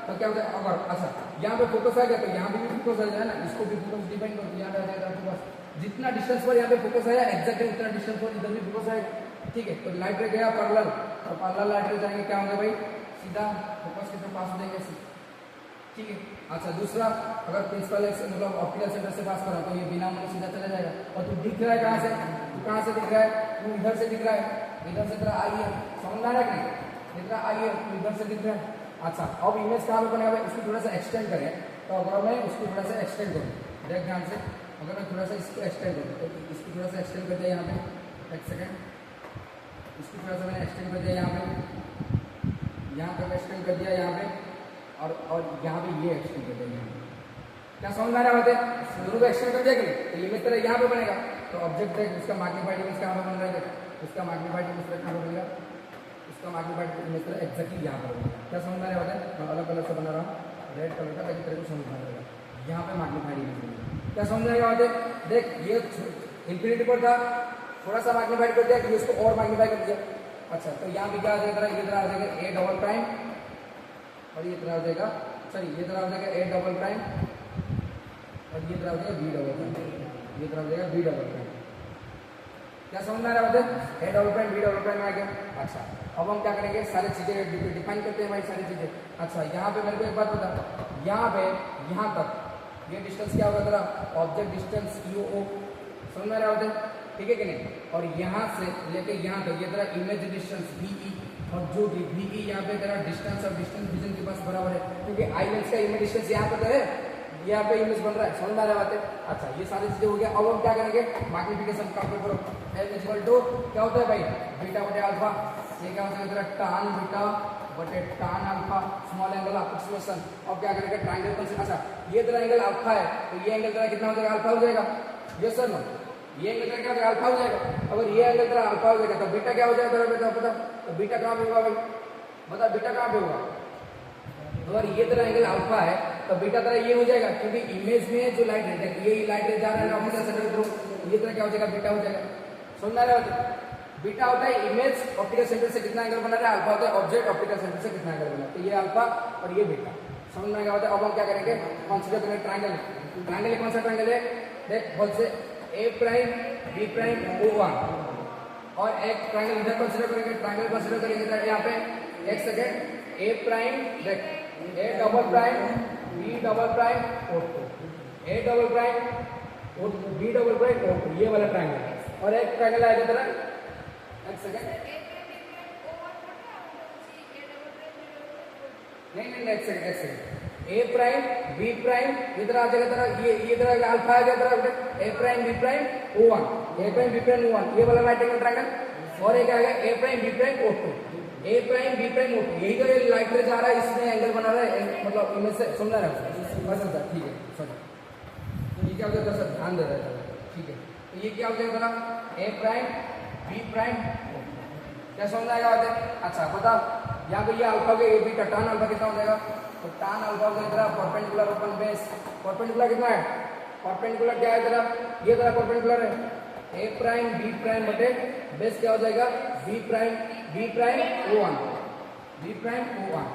तो क्या होता है, अगर अच्छा यहाँ पे फोकस आ गया तो यहाँ भी फोकस आ जाए ना, इसको भी फोकस डिपेंड करती है, यहाँ पे आ जाएगा फोकस, जितना डिस्टेंस पर यहाँ पे फोकस आया एक्जैक्टली उतना डिस्टेंस पर इधर भी फोकस आएगा, ठीक है। तो लाइट रे गया पैरेलल, और पैरेलल लाइट रे जाएंगे क्या होंगे भाई सीधा फोकस के पास हो जाएंगे, ठीक है। अच्छा दूसरा, अगर प्रिंसिपल मतलब ऑप्टिकल सेंटर से पास करा तो ये बिना मुझे सीधा चला जाएगा, और तू दिख रहा है कहाँ से, तू कहाँ से दिख रहा है, तू इधर से दिख रहा है, इधर से तेरा आई है, समझ आ रहा है कि दिख रहा आई है, इधर से दिख रहा है। अच्छा अब इमेज कहाँ पे बनेगा, इसको थोड़ा सा एक्सटेंड करें, तो अगर मैं उसको थोड़ा सा एक्सटेंड करूँ, देख ध्यान से, अगर मैं थोड़ा सा इसको एक्सटेंड करूँ तो इसको थोड़ा सा एक्सटेंड कर दिया यहाँ पे, एक सेकेंड, इसको थोड़ा सा मैंने एक्सटेंड कर दिया यहाँ पे एक्सटेंड कर दिया यहाँ पे, और यहाँ पे ये एक्सटेंड कर दिया यहाँ पे, क्या समझ में आ रहा है, दोनों को एक्सटेंड कर दिया कि नहीं, तो इमेज तरह यहाँ पे बनेगा, तो ऑब्जेक्ट देख उसका मैग्नीफाइड इमेज कहाँ पे बन रहा है, उसका मैग्नीफाइड इमेज कहाँ पे बनेगा, इसका मैग्नीफाइड इमेज तरह एक्जैक्टली यहाँ पर बनेगा, क्या समझ में आ रहा है, मैं अलग कलर से बना रहा हूँ रेड कलर का ताकि तेरे को समझ में आ जाएगा, यहाँ पे मैग्नीफाइड इमेज बनेगा, क्या समझ में आएगा, देख ये इंफिनिटी पर था, थोड़ा सा मैग्नीफाइड कर दिया कि इसको और मैग्नीफाई कर दिया। अच्छा तो यहाँ पे क्या आ जाएगा, ये तरह आ जाएगा ए डबल प्राइम, और ये तरह आ जाएगा सॉरी ये तरह आ जाएगा ए डबल प्राइम, और ये तरह आ जाएगा बी डबल प्राइम, ये तरह आ जाएगा बी डबल प्राइम, क्या समझ में आ रहा है, A double prime B double prime आ गया। अच्छा अब हम क्या करेंगे, सारी चीजें डिफाइन करते हैं भाई सारी चीजें। अच्छा यहाँ पे मेरे को एक बात बता, यहाँ पे यहाँ तक ये डिस्टेंस क्या होगा तेरा, ऑब्जेक्ट डिस्टेंस यूओ, समझ में आ रहा है, ठीक है कि नहीं, और यहाँ से लेके यहाँ तक ये तेरा इमेज डिस्टेंस बीई, और जो बीई यहाँ पे तेरा डिस्टेंस और डिस्टेंस विजन के पास बराबर है, क्योंकि आई लेंस का इमेज डिस्टेंस यहाँ पे तो है, यहाँ पे इमेज बन रहा है, समझ में आ रहा है। अच्छा ये सारी चीजें हो गया, अब हम क्या करेंगे मैग्निफिकेशन कंपेयर करो, एल इक्वल टू क्या होता है भाई बीटा बटे अल्फा, ये क्या होता है तेरा टान बीटा बटे टान अल्फा स्मॉल एंगल अप्रोक्सीमेशन। अब क्या करेंगे ट्रायंगल कंसीडर, अच्छा ये तेरा एंगल अल्फा है तो ये एंगल तेरा कितना हो जाएगा, अल्फा हो जाएगा, यस सर नो, ये एंगल तेरा क्या हो जाएगा, अल्फा हो जाएगा। अगर ये एंगल तेरा अल्फा हो जाएगा तो बीटा क्या हो जाएगा तेरा बेटा बता, तो बीटा कहाँ पे होगा भाई बता, बीटा कहाँ पे होगा, अगर ये तेरा एंगल अल्फा है तो बीटा तेरा ये हो जाएगा, क्योंकि इमेज में जो लाइट है ये लाइट रे जा रहा है ऑप्टिकल सेंटर के थ्रू, ये तेरा क्या हो जाएगा बीटा हो जाएगा, समझ आ रहा है। बीटा होता है इमेज ऑप्टिकल सेंटर से कितना एंगल बना रहा है, अल्फा होता है ऑब्जेक्ट ऑप्टिकल सेंटर से कितना एंगल बना है, तो ये अल्फा और ये बीटा, समझ में आ गया। अब हम क्या करेंगे कंसीडर करेंगे ट्रायंगल, ट्रायंगल कौन सा ट्रायंगल है देख बोल से A prime B prime O one, और एक ट्रायंगल इधर कंसीडर करेंगे, ट्रायंगल कंसीडर करेंगे यहाँ पे एक सेकेंड ए प्राइम देख A double prime B double prime O two, A double prime O B double prime O two, ये वाला ट्रायंगल, और एक ट्रायंगल आएगा तेरा एक सेकेंड नहीं एक second A prime B prime इधर आ जाएगा तेरा, ये इधर अल्फा आ गया तेरा A prime B prime O one, A prime B prime O one, ये वाला राइट एंगल ट्रायंगल, और एक आ गया A prime B prime O two, A prime B prime O two, यही तो ये लाइट रे जा रहा है, इसमें एंगल बना रहा है, मतलब इमेज से समझा रहा है बस सर, ठीक है समझ। तो ये क्या हो जाता है सर, ध्यान दे रहा है, ठीक है। तो ये क्या हो जाएगा ना, A prime B prime O two, क्या समझ आएगा बात है। अच्छा बता, यहाँ पे ये अल्फा के ए बी का टान अल्फा कितना हो जाएगा, तो टान अल्फा हो जाएगा परपेंडिकुलर ओपन बेस, परपेंडिकुलर कितना है, परपेंडिकुलर क्या है तेरा, ये तेरा परपेंडिकुलर है, ए प्राइम बी प्राइम बटे बेस क्या हो जाएगा, B prime O one, B prime O one,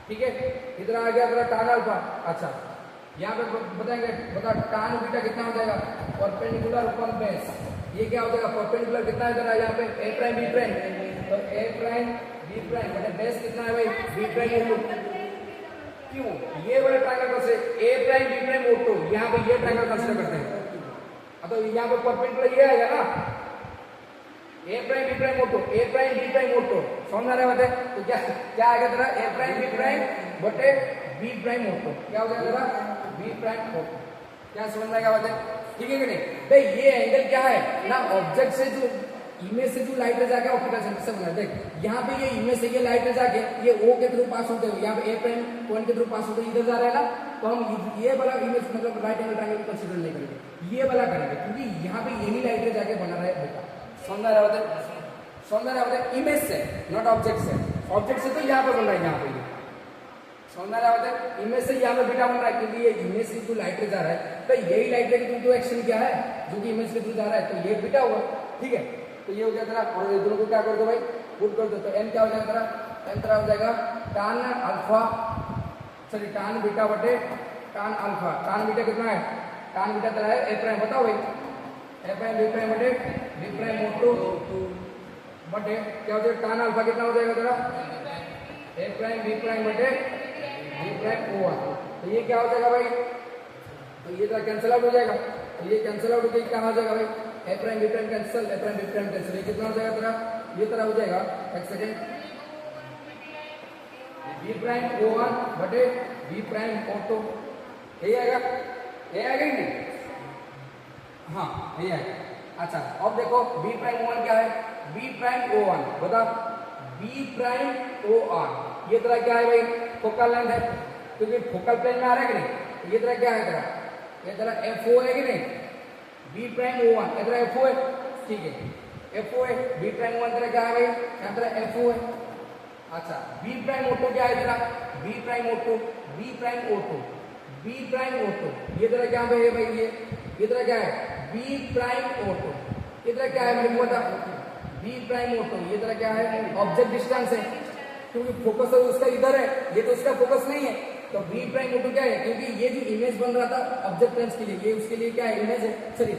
ठीक है। इधर आ गया तेरा टान अल्फा। अच्छा यहाँ पे बताएंगे, बता टान बीटा कितना हो जाएगा, परपेंडिकुलर ओपन बेस, ये क्या हो जाएगा, परपेंडिकुलर कितना है तेरा यहाँ पे ए प्राइम बी प्राइम, तो ए प्राइम बी प्राइम बटे बेस कितना है भाई, बी प्राइम ओ टू। क्यों, ये वाला ट्रायंगल को से A prime B prime O two, यहाँ पे ये ट्रायंगल कंसीडर करते हैं, तो यहाँ पे परपेंडिकुलर ये आएगा ना, A prime B prime O two, A prime B prime O two, समझ आ रहा है बात है। तो क्या क्या आएगा तेरा, ए प्राइम बी प्राइम बटे बी प्राइम ओ टू, क्या हो जाएगा तेरा, बी प्राइम ओ टू, क्या समझ में आएगा बात है, ठीक है कि नहीं भाई। ये एंगल क्या है ना, ऑब्जेक्ट से जो इमेज से जो लाइट रे जाके ऑप्टिकल सेंटर से बना, देख यहाँ पे ये इमेज से ये लाइट रे जाके ये ओ के थ्रू पास होते हुए यहाँ पे ए प्राइम पॉइंट के थ्रू पास होते इधर जा रहा है ना, तो हम ये वाला इमेज मतलब राइट एंगल ट्रायंगल कंसीडर नहीं करेंगे, ये वाला करेंगे, क्योंकि यहाँ पे यही लाइट रे जाके बना रहा है बेटा, समझ रहा है, समझ रहा है, इमेज से नॉट ऑब्जेक्ट से, ऑब्जेक्ट से तो यहाँ पे बन रहा है, यहाँ पे समझ रहा है, इमेज से यहाँ पे बीटा बन रहा है, क्योंकि ये इमेज से जो लाइट रे जा रहा है, तो यही लाइट रे की जो एक्शन क्या है जो कि इमेज के थ्रू जा रहा है, तो ये बीटा हुआ, ठीक है। तो ये हो गया तेरा, और दोनों को क्या कर दो भाई, पुट कर दो, तो एन क्या हो जाएगा तेरा, एन तेरा हो जाएगा टान अल्फा, सॉरी टान बीटा बटे टान अल्फा, टान बीटा कितना है, टान बीटा तेरा है ए प्राइम, बताओ भाई, ए प्राइम बी प्राइम बटे बी प्राइम ओ टू बटे क्या हो जाएगा, टान अल्फा कितना हो जाएगा तेरा, ए प्राइम बी प्राइम बटे बी प्राइम ओ वन, तो ये क्या हो जाएगा भाई, तो ये तेरा कैंसिल आउट हो जाएगा, तो ये कैंसिल आउट होकर क्या हो जाएगा भाई, ए प्राइम बी प्राइम कैंसिल, ए प्राइम बी प्राइम कैंसिल, ये कितना हो जाएगा तेरा, ये तरह हो जाएगा, एक second, B prime O one बटे बी प्राइम ओ टू, यही आएगा, ये आएगा ही नहीं, हाँ यही आएगा। अच्छा अब देखो बी प्राइम ओ वन क्या है, बी प्राइम ओ वन, बता बी प्राइम ओ आर, ये तरह क्या है भाई, फोकल लेंथ है, क्योंकि फोकल प्लेन में आ रहा है कि नहीं, ये तरह क्या है तेरा, ये तरह एफ ओ है कि नहीं, बी प्राइम ओ वन, ये तरह एफ ओ है, ठीक है, एफ ओ है, बी प्राइम ओ वन तेरा क्या है भाई, यहाँ तेरा एफ ओ है। अच्छा बी प्राइम ओ टू क्या है तेरा, B prime O two, B prime O two, B prime O two, ये तरह क्या है भाई, ये तरह क्या है, बी प्राइम ओ टू, ये तरह क्या है मेरे को बता, बी प्राइम ओ टू, ये तरह क्या है, ऑब्जेक्ट डिस्टेंस है, क्योंकि फोकस तो उसका इधर है, ये तो उसका फोकस नहीं है, तो बी प्राइम ओ टू क्या है, क्योंकि ये जो इमेज बन रहा था ऑब्जेक्ट लेंस के लिए, ये उसके लिए क्या है, इमेज है, सॉरी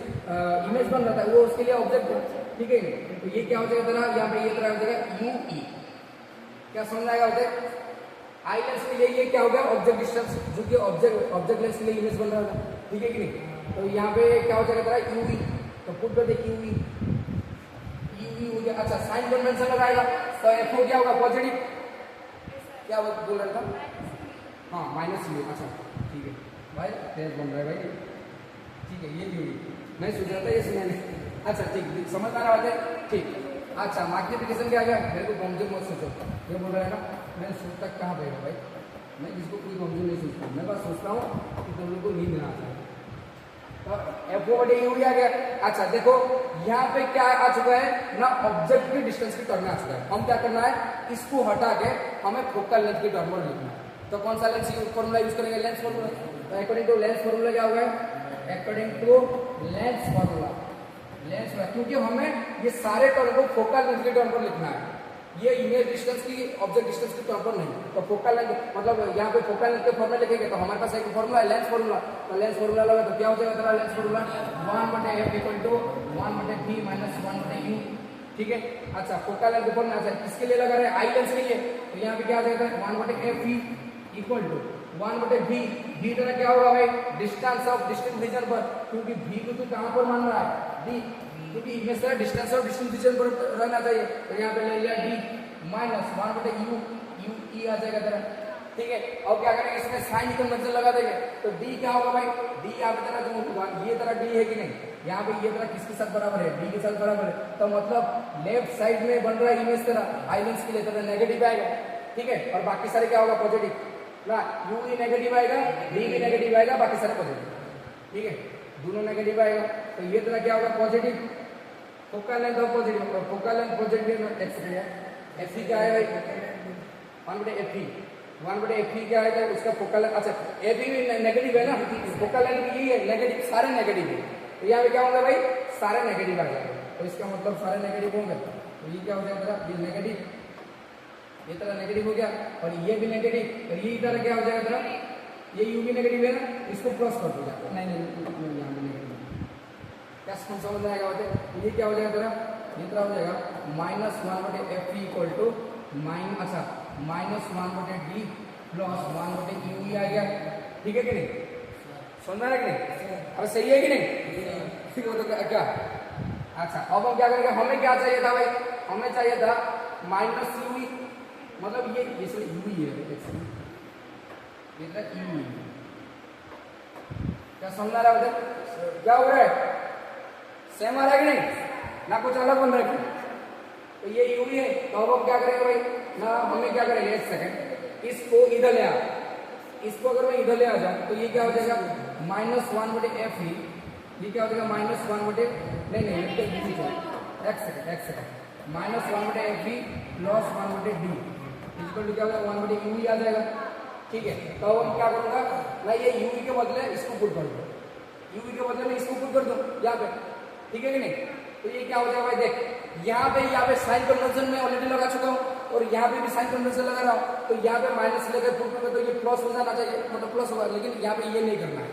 इमेज बन रहा था वो उसके लिए ऑब्जेक्ट है, ठीक है। तो ये क्या हो जाएगा तेरा, यहाँ पे ये तरह हो जाएगा यू ई, क्या समझ आएगा होते, आई लेंस के लिए ये क्या होगा, ऑब्जेक्ट डिस्टेंस, जो कि ऑब्जेक्ट लेंस के लिए इमेज बन रहा था, ठीक है कि नहीं। तो यहाँ पे क्या हो जाएगा तेरा यू ई, तो पुट कर दे यू ई, यू हो गया। अच्छा साइन कन्वेंशन लगाएगा, तो एफ ओ क्या होगा, पॉजिटिव, क्या बोल रहा था, हाँ माइनस यू, अच्छा ठीक है भाई, तेज बन रहा है भाई, ठीक है, ये यू नहीं सोच रहा था, ये सुना नहीं, अच्छा ठीक, समझ आ रहा है, ठीक। अच्छा मैग्निफिकेशन क्या आ गया, मेरे को कमजोर मत सोचो, ये बोल रहा है ना, मैं सोचता कहाँ बैठा भाई, मैं किसको कोई कमजोर नहीं सोचता, मैं बस सोचता हूँ कि तुम लोग को नींद ना आ जाए, तो एफ ओ बटे यू आ गया। अच्छा देखो यहाँ पे क्या आ चुका है ना, ऑब्जेक्ट की डिस्टेंस की टर्म में आ चुका है, हम क्या करना है, इसको हटा के हमें फोकल लेंथ की टर्म में लिखना है, तो कौन सा लेंस फॉर्मूला यूज करेंगे, लेंस फॉर्मूला, तो अकॉर्डिंग टू लेंस फॉर्मूला क्या होगा, according to lens formula, lens, क्योंकि हमें ये सारे टर्म को फोकल लेंथ के टर्म पर लिखना है, ये इमेज डिस्टेंस की ऑब्जेक्ट डिस्टेंस के टर्म पर नहीं, तो फोकल लेंथ मतलब यहाँ पे फोकल लेंथ के फॉर्मूला लिखेंगे, तो हमारे पास एक फॉर्मूला है लेंस फॉर्मूला, तो लेंस फॉर्मूला लगा तो क्या हो जाएगा तेरा lens formula, 1/f equal to 1/b minus 1/u, ठीक है। अच्छा फोकल लेंथ के फॉर्मूला किसके लिए लगा रहे हैं, आई लेंस के लिए, तो यहाँ पे क्या आ जाएगा 1/f equal to 1/b, b तरह क्या होगा भाई, डिस्टेंस ऑफ डिस्टेंस रीजन पर, क्योंकि b को तू कहां पर मान रहा है, d, क्योंकि इमेज का डिस्टेंस ऑफ डिस्टेंस रीजन पर रहना चाहिए, तो यहाँ पे ले लिया d minus 1/u, u e आ जाएगा तेरा, ठीक है। अब क्या करेंगे, इसमें साइन कन्वेंशन लगा देंगे, तो d क्या होगा भाई, d यहाँ पे तेरा जो ये तरह d है कि नहीं, यहाँ पे ये तरह किसके साथ बराबर है, डी के साथ बराबर है, तो मतलब लेफ्ट साइड में बन रहा है इमेज तरह आई लेंस के लिए तरह नेगेटिव आएगा, ठीक है, और बाकी सारे क्या होगा पॉजिटिव ना, यू भी नेगेटिव आएगा, डी भी नेगेटिव आएगा, बाकी सारे पॉजिटिव, ठीक है, दोनों नेगेटिव आएगा, तो ये तरह क्या होगा पॉजिटिव, फोकल लेंथ और positive, focal length positive x है, एफ क्या है भाई 1/Fe, 1/Fe क्या है उसका फोकल, अच्छा ए भी नेगेटिव है ना, फोकल लेंथ भी यही है नेगेटिव, सारे नेगेटिव है, तो यहाँ पे क्या होगा भाई सारे नेगेटिव आ जाएंगे, तो इसका मतलब सारे नेगेटिव होंगे, तो ये क्या हो जाएगा ये नेगेटिव, ये तरह नेगेटिव हो गया, और ये भी नेगेटिव, और ये तरह क्या हो जाएगा तरह, ये यू भी नेगेटिव है ना, इसको प्लस कर दो, नहीं यहाँ पे नेगेटिव, क्या समझ में आएगा, ये क्या हो जाएगा तरह, ये तरह हो जाएगा -1/Fe इक्वल टू अच्छा -1/D प्लस 1/U आ गया, ठीक है कि नहीं, समझ में आ रहा है कि नहीं, अब सही है कि नहीं, ठीक है, तो क्या, अच्छा अब हम क्या करेंगे, हमें क्या चाहिए था भाई, हमें चाहिए था -UE, मतलब ये UE है, UE, क्या समझ आ रहा है, क्या हो रहा है, सेम आ रहा है कि नहीं ना, कुछ अलग बन रहा है, तो ये यू है, तो अब हम क्या करेंगे भाई ना, हमें क्या करेंगे एक सेकंड, इसको इधर ले आ, इसको अगर मैं इधर ले आ जाऊं तो ये क्या हो जाएगा -1/Fe, ये क्या हो जाएगा -1/, नहीं एक second -1/Fe plus 1/D equal to क्या होगा 1/UE आ जाएगा, ठीक है, तो अब हम क्या करूंगा मैं ये UE के बदले इसको पुट कर दूं, UE के बदले में इसको पुट कर दूं यहाँ पे, ठीक है कि नहीं, तो ये क्या हो जाएगा भाई देख, यहाँ पे साइन कन्वेंशन में ऑलरेडी लगा चुका हूँ, और यहाँ पे भी साइन कन्वेंशन लगा रहा हूँ, तो यहाँ पे माइनस लेकर पुट करूंगा तो ये प्लस हो जाना चाहिए, मतलब प्लस होगा, लेकिन यहाँ पे ये नहीं करना है,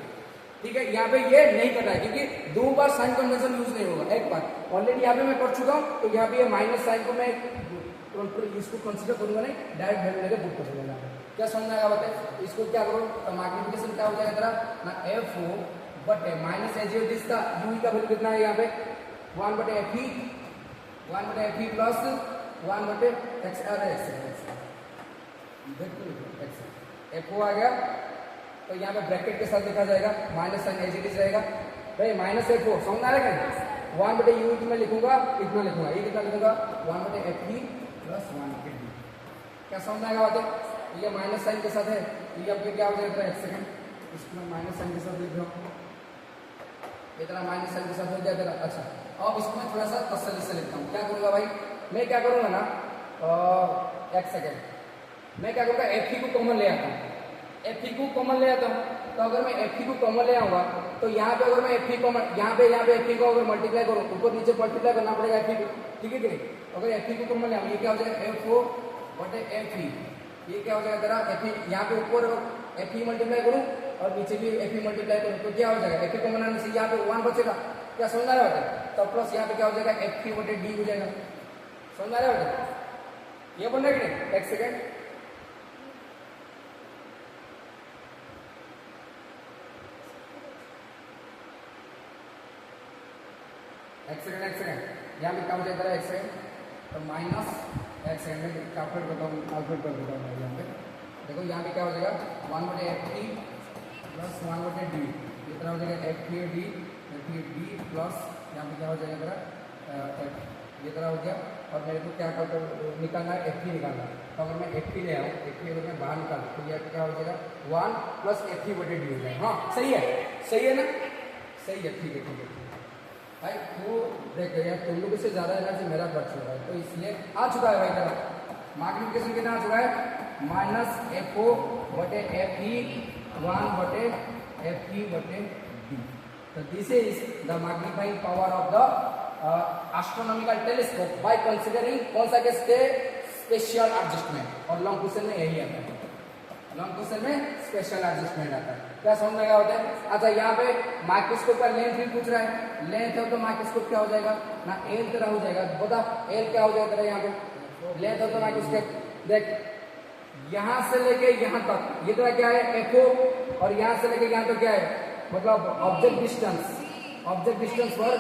ठीक है, यहाँ पे ये नहीं करना है, क्योंकि दो बार साइन कन्वेंशन यूज नहीं होगा, एक बार ऑलरेडी यहाँ पे मैं कर चुका हूँ, तो यहाँ पे ये माइनस साइन को मैं इसको कंसिडर करूंगा नहीं, डायरेक्ट वैल्यू लेकर पुट कर दूंगा, क्या समझ आएगा बताए, इसको क्या करो, मल्टीप्लिकेशन क्या हो जाएगा तेरा ना, F बट माइनस एज का यू का वैल्यू कितना है यहाँ पे 1/Fe प्लस 1/x FO आ गया, तो यहाँ पे ब्रैकेट के साथ लिखा जाएगा, minus sign as it is रहेगा भाई, -FO समझ आ रहा है, 1/U में लिखूंगा, इतना लिखूंगा, ये कितना लिखूंगा 1/Fe प्लस 1/D, क्या समझ आएगा बात है, ये माइनस साइन के साथ है, ये अब क्या हो जाएगा एक सेकंड, इसको माइनस साइन के साथ लिख रहा हूँ, इतना माइनस साइन के साथ हो जाएगा, अच्छा अब इसको मैं थोड़ा सा तसल्ली से लिखता हूँ, क्या करूंगा भाई, मैं क्या करूंगा ना, एक सेकंड, मैं क्या करूंगा Fe को कॉमन ले आता हूँ, Fe को कॉमन ले आता हूँ, तो अगर मैं Fe को कॉमन ले आऊंगा तो यहाँ पे अगर मैं Fe कॉमन यहाँ पे Fe को अगर मल्टीप्लाई करूँ, ऊपर नीचे मल्टीप्लाई करना पड़ेगा Fe को, ठीक है कि नहीं, अगर Fe को कॉमन ले आऊँ, ये क्या हो जाएगा FO/Fe, ये क्या हो जाएगा तेरा Fe, यहाँ पे ऊपर Fe मल्टीप्लाई करूँ और नीचे भी Fe मल्टीप्लाई करूँ, तो क्या हो जाएगा Fe कॉमन आने से यहाँ पे 1 बचेगा, क्या समझ आ रहा है, तो प्लस यहाँ पे क्या हो जाएगा Fe/D हो जाएगा, समझ आ रहा है, ये बन रहा है कि नहीं, एक सेकेंड, यहाँ पे क्या हो जाएगा एक सेकेंड, तो माइनस एक सेकेंड में कैलकुलेट करता हूँ, कैलकुलेट कर देता हूँ यहाँ पे, देखो यहाँ पे क्या हो जाएगा 1/Fe प्लस 1/D, इतना हो जाएगा Fe/D प्लस यहाँ पे क्या हो जाएगा मेरा ये तरह हो गया, और मेरे को क्या निकालना है Fe निकालना है, तो अगर मैं Fe ले आऊँ, Fe अगर मैं बाहर निकालूँ तो यह क्या हो जाएगा 1 प्लस Fe/D हो जाएगा, हाँ सही है ना, सही है, ठीक है भाई, तो देख यार तुम लोगों से ज़्यादा एनर्जी मेरा बढ़ चुका है, तो इसलिए आ चुका है भाई तेरा मल्टीप्लिकेशन कितना आ चुका है -FO/Fe 1/Fe/D, तो this is the magnifying power of the astronomical telescope by considering कौन सा केस के स्पेशल एडजस्टमेंट, और लॉन्ग क्वेश्चन में यही आता है, लॉन्ग क्वेश्चन में स्पेशल एडजस्टमेंट आता है, क्या समझ में होता है, अच्छा यहाँ पे माइक्रोस्कोप का लेंथ भी पूछ रहा है, लेंथ है तो माइक्रोस्कोप क्या हो जाएगा ना, एल तरह हो जाएगा, बता एल क्या हो जाएगा तेरा, यहाँ पे लेंथ है तो माइक्रोस्कोप देख यहाँ से लेके यहाँ तक ये तरह क्या है FO, और यहाँ से लेके यहाँ तक क्या है, मतलब ऑब्जेक्ट डिस्टेंस पर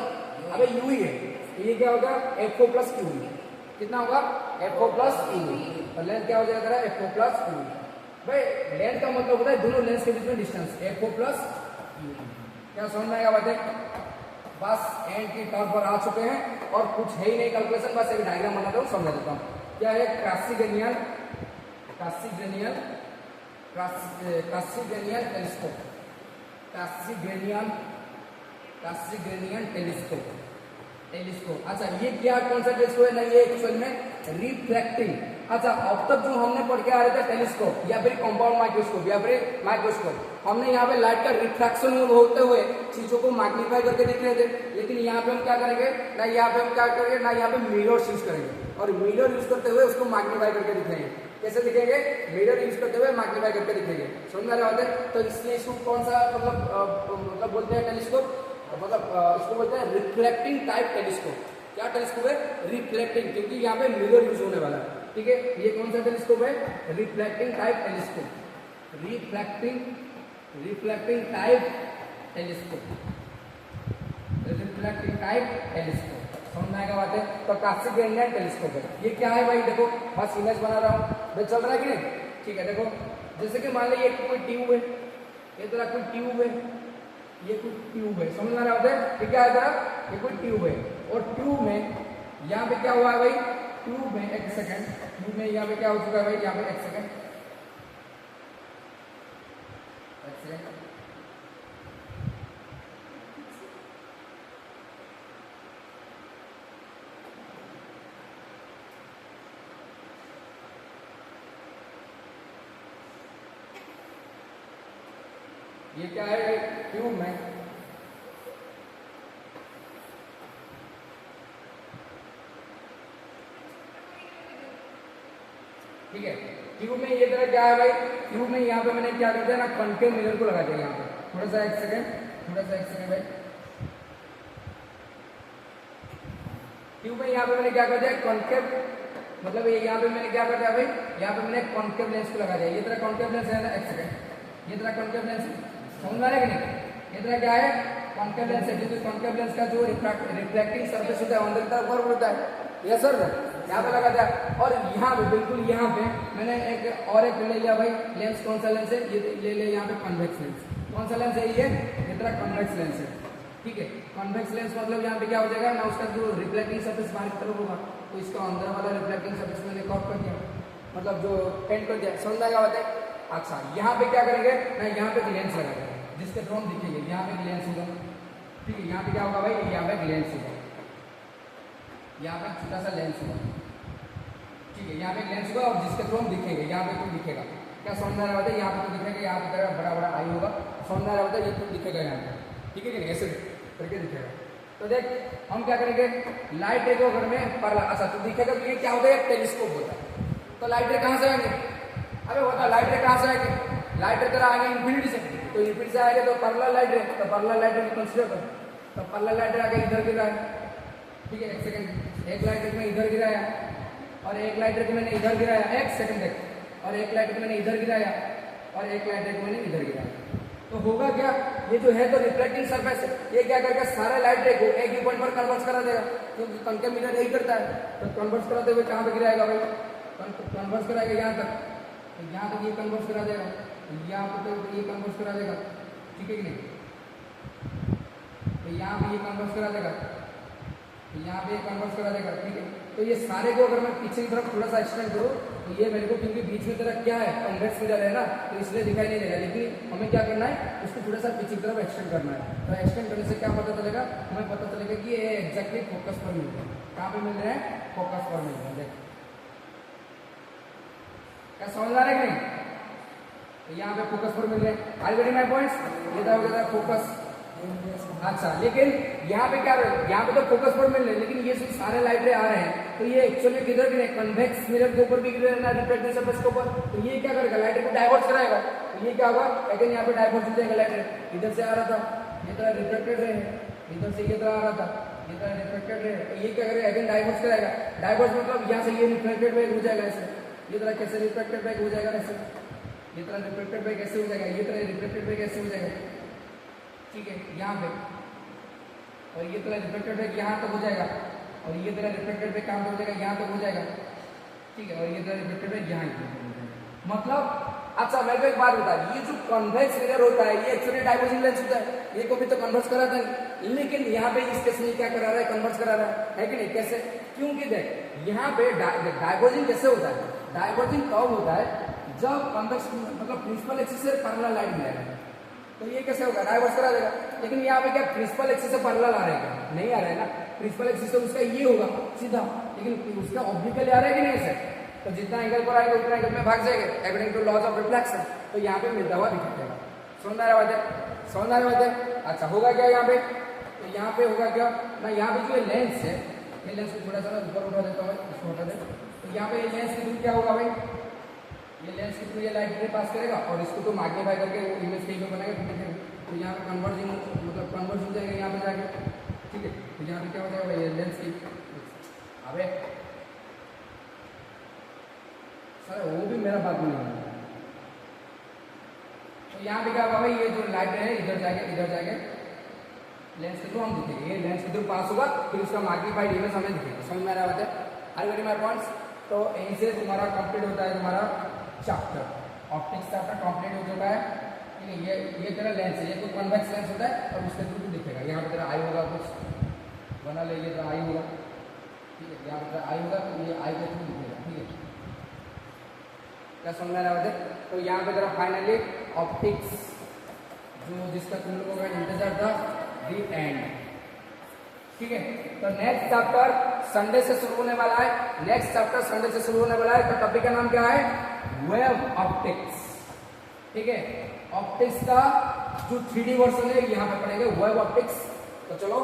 अबे यू ही है, तो ये क्या होगा FO प्लस QE, कितना होगा FO प्लस QE, और लेंथ क्या हो जाएगा तेरा FO प्लस QE, भाई लेंथ का मतलब होता है दोनों लेंस के बीच में डिस्टेंस FO प्लस QE, क्या समझ में आएगा बात है, बस एंड की टर्म पर आ चुके हैं और कुछ है ही नहीं कैलकुलेशन, बस एक डायग्राम बनाता हूँ, समझा देता हूँ। क्या है कास्सीग्रेनियन टेलीस्कोप, कास्सीग्रेनियन टेलीस्कोप। अच्छा ये क्या कौन सा टेलीस्कोप है ना, ये एक्चुअल में रिफ्लेक्टिंग। अच्छा अब तक जो हमने पढ़ के आ रहे थे टेलीस्कोप या फिर कंपाउंड माइक्रोस्कोप या फिर माइक्रोस्कोप, हमने यहाँ पे लाइट का रिफ्रैक्शन होते हुए चीजों को मैग्नीफाई करके दिख रहे थे। लेकिन यहाँ पे हम क्या करेंगे ना, यहाँ पे हम क्या करेंगे ना, यहाँ पे मिरर्स यूज करेंगे और मिरर यूज करते हुए उसको मैग्नीफाई करके दिखाएंगे। कैसे दिखेंगे? मिरर यूज करते हुए मैग्नीफाई करके दिखेंगे। समझ में आ रहा है? तो इसलिए इसको कौन सा मतलब बोलते हैं टेलीस्कोप, मतलब इसको बोलते हैं रिफ्लेक्टिंग टाइप टेलीस्कोप। क्या टेलीस्कोप है? रिफ्लेक्टिंग, क्योंकि यहाँ पे मिरर यूज होने वाला है। ठीक है, ये कौन सा टेलीस्कोप है? Reflecting type telescope, reflecting type telescope. समझ में आएगा बात है? तो कास्सीग्रेनियन टेलीस्कोप है। ये क्या है भाई? देखो बस इमेज बना रहा हूँ, भाई चल रहा है कि नहीं? ठीक है, देखो जैसे कि मान लीजिए कोई ट्यूब है, ये तरह कोई ट्यूब है, ये कोई ट्यूब है। समझ में आ रहा होता है? ये क्या है तरह? ये कोई ट्यूब है और ट्यूब में यहाँ पे क्या हुआ है भाई? ट्यूब में एक सेकंड, ट्यूब में यहाँ पे क्या हो चुका है भाई? यहाँ पे एक सेकंड, ये क्या है? ट्यूब में ठीक है, ट्यूब में ये तरह क्या है भाई? ट्यूब में यहाँ पे मैंने क्या कर दिया ना, कॉन्केव मिरर को लगा दिया यहाँ पे। थोड़ा सा एक सेकंड भाई, ट्यूब में यहाँ पे मैंने क्या कर दिया? कॉन्केव, मतलब ये यहाँ पे मैंने क्या कर दिया भाई? यहाँ पे मैंने कॉन्केव लेंस को लगा दिया। ये तरह कॉन्केव लेंस है ना, एक सेकंड, ये तरह कॉन्केव लेंस समझ में आ रहा है कि नहीं? ये तरह क्या है? कॉन्केव लेंस है, क्योंकि कॉन्केव लेंस का जो रिफ्रैक्टिंग सरफेस होता है अंदर की तरफ ऊपर होता है। यस सर, यहाँ पे लगा दिया। और यहाँ पे बिल्कुल यहाँ पे मैंने एक और एक ले लिया भाई लेंस। कौन सा लेंस है? ये ले लिया यहाँ पे कन्वेक्स लेंस। कौन सा लेंस है ये? तरह कन्वेक्स लेंस है। ठीक है, कन्वेक्स लेंस मतलब यहाँ पे क्या हो जाएगा ना, उसका जो रिफ्लेक्टिंग सरफेस बाहर की तरफ होगा तो इसका अंदर वाला रिफ्लेक्टिंग सरफेस मैंने कट कर दिया, मतलब जो पेंट कर दिया। समझ आएगा बात है? अच्छा यहाँ पे क्या करेंगे ना, यहाँ पे लेंस लगा देंगे जिसके थ्रू हम दिखेंगे। यहाँ पे लेंस होगा, ठीक है, यहाँ पे क्या होगा भाई? यहाँ पे लेंस होगा, यहाँ पे छोटा सा लेंस होगा, ठीक है, यहाँ पे लेंस होगा और जिसके थ्रू हम दिखेंगे। यहाँ पे तो दिखेगा, क्या समझ में आ रहा है? यहाँ पे तो दिखेगा, यहाँ पे तरह बड़ा बड़ा आई होगा। समझ में आ रहा है? ये तो दिखेगा यहाँ पे, ठीक है कि नहीं? ऐसे करके दिखेगा। तो देख हम क्या करेंगे, लाइट रे को घर में पर अच्छा तो दिखेगा कि ये क्या होता है? टेलीस्कोप होता है। तो लाइट रे कहाँ से आएंगे? अरे होता लाइट रे कहाँ से आएंगे? लाइट रे तरह आएंगे इन्फिनिटी से, तो इन्फिनिटी से आएंगे तो पैरेलल लाइट रे, तो पैरेलल लाइट रे कंसीडर करो। तो पैरेलल लाइट रे आगे इधर गिरा है, ठीक है, एक सेकंड, एक लाइट रे में इधर गिराया और एक लाइट रे को मैंने इधर गिराया, एक सेकंड देख, और एक लाइट को मैंने इधर गिराया और एक लाइट रे को मैंने इधर गिराया। तो होगा क्या? ये जो है तो रिफ्लेक्टिंग सरफेस है, ये क्या करेगा? सारे लाइट रे को एक ही पॉइंट पर कन्वर्ट करा देगा, क्योंकि कॉन्केव मिरर यही करता है। तो कन्वर्ट कराते हुए कहाँ पे गिराएगा भाई? कन्वर्ट कराएगा यहाँ तक, तो यहाँ तक ये कन्वर्ट करा देगा, यहाँ पे तो ये कन्वर्ट करा देगा, ठीक है कि नहीं? तो यहाँ पे ये कन्वर्ट करा देगा, तो यहाँ पे कन्वर्ट करा देगा, ठीक है। तो ये सारे को अगर मैं पीछे की तरफ थोड़ा सा एक्सटेंड करूँ तो ये मेरे को, क्योंकि बीच में तरफ क्या है? कन्वेक्स मिरर है ना, तो इसलिए दिखाई नहीं देगा। लेकिन हमें क्या करना है? उसको थोड़ा सा पीछे की तरफ एक्सटेंड करना है। तो एक्सटेंड करने से क्या पता चलेगा? हमें पता चलेगा कि ये एग्जैक्टली फोकस पर मिल रहे हैं। कहाँ पे मिल रहे हैं? फोकस पर मिल रहे हैं। देख क्या समझ आ रहा है कि नहीं? तो यहाँ पे फोकस पर मिल रहे हैं। Are getting my points? ये था फोकस। अच्छा लेकिन यहाँ पे क्या है? यहाँ पे तो फोकस पर मिल रहे हैं, लेकिन ये जो सारे लाइट रे आ रहे हैं तो ये एक्चुअली किधर गिरे? कन्वेक्स मिरर के ऊपर भी गिर रहे हैं, रिफ्लेक्टिव सरफेस के ऊपर। तो ये क्या करेगा? लाइट को डाइवर्ट कराएगा। तो ये क्या होगा? अगेन यहाँ पे डाइवर्ट हो जाएगा लाइट रे। इधर से आ रहा था, ये तरह रिफ्लेक्टेड रे, इधर से ये तरह आ रहा था, ये तरह रिफ्लेक्टेड रे। तो ये क्या करेगा? अगेन डाइवर्ट कराएगा। डाइवर्ट मतलब यहाँ से ये रिफ्लेक्टेड बैक हो जाएगा ऐसे, ये तरह कैसे रिफ्लेक्टेड बैक हो जाएगा ऐसे, ये तरह रिफ्लेक्टेड बैक ऐसे हो जाएगा, ये तरह रिफ्लेक्टेड बैक ऐसे हो जाएगा, ठीक है, यहाँ पे। और ये तरह रिफ्लेक्टेड बैक यहाँ तक हो जाएगा, और ये तरह रिफ्लेक्टेड बैक कहाँ पे हो जाएगा? यहाँ तक हो जाएगा, ठीक है, और ये तरह रिफ्लेक्टेड बैक यहाँ। मतलब अच्छा मेरे को एक बात बता, ये जो कन्वेक्स मिरर होता है ये एक्चुअली डाइवर्जिंग लेंस होता है, ये को भी तो कन्वर्स करा था, लेकिन यहाँ पे इस केस में क्या करा रहा है, कन्वर्स करा रहा है कि नहीं? कैसे? क्योंकि देख यहाँ पे डाइवर्जिंग कैसे होता है, डाइवर्जिंग कब होता है जब कन्वेक्स मतलब प्रिंसिपल एक्सिस से पैरेलल लाइन मिलेगा, तो ये कैसे होगा, डाइवर्स करा देगा। लेकिन यहाँ पे क्या प्रिंसिपल एक्सिस से पैरेलल आ रहा है? नहीं आ रहा है ना, प्रिंसिपल एक्सिस से उसका ये होगा सीधा, लेकिन उसका ऑब्लिकली आ रहा है कि नहीं ऐसे? तो जितना एंगल पर आएगा उतना एंगल में भाग जाएगा according to laws of reflection, तो यहाँ पे मिलता हुआ दिखाई देगा। समझ में आ रहा है? समझ में आ रहा है? अच्छा होगा क्या यहाँ पे, तो यहाँ पे होगा क्या ना, यहाँ पे जो लेंस है, ये लेंस को थोड़ा सा ऊपर उठा देता हूँ, इसको हटा दे, तो यहाँ पे लेंस के थ्रू क्या होगा भाई, ये लेंस के थ्रू ये लाइट रे पास करेगा और इसको तो मैग्नीफाई करके वो इमेज कहीं पे बनाएगा, तो यहाँ पे कन्वर्जिंग मतलब कन्वर्ज हो जाएगा यहाँ पे जाके, ठीक है। तो यहाँ पे क्या हो जाएगा, ये लेंस की अबे सर वो भी मेरा बात नहीं है। तो यहाँ पे क्या होगा भाई, ये जो लाइट है इधर जाके लेंस के थ्रू हम दिखेंगे, ये लेंस के थ्रू पास होगा, फिर उसका मैग्नीफाइड इमेज हमें दिखेगा। समझ में आ रहा है? Are very my points. तो यहीं से तुम्हारा कंप्लीट होता है तुम्हारा चैप्टर, ऑप्टिक्स चैप्टर कंप्लीट हो चुका है। ठीक है, ये तेरा लेंस है, ये तो कन्वेक्स लेंस होता है और उसके थ्रू दिखेगा। यहाँ पे तेरा आई होगा, कुछ बना ले, ये तेरा आई होगा, ठीक है, यहाँ पे तेरा आई होगा, तो ये आई के थ्रू दिखेगा। ठीक है, क्या समझ में आ रहा है? तो यहाँ पे तेरा फाइनली ऑप्टिक्स जो जिसका तुम लोगों का इंतजार था, दी एंड। ठीक है, तो नेक्स्ट चैप्टर संडे से शुरू होने वाला है, नेक्स्ट चैप्टर संडे से शुरू होने वाला है। तो टॉपिक का नाम क्या है, वेव ऑप्टिक्स। ठीक है, ऑप्टिक्स का जो 3D वर्जन है यहाँ पे पढ़ेंगे, वेव ऑप्टिक्स। तो चलो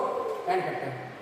एंड करते हैं।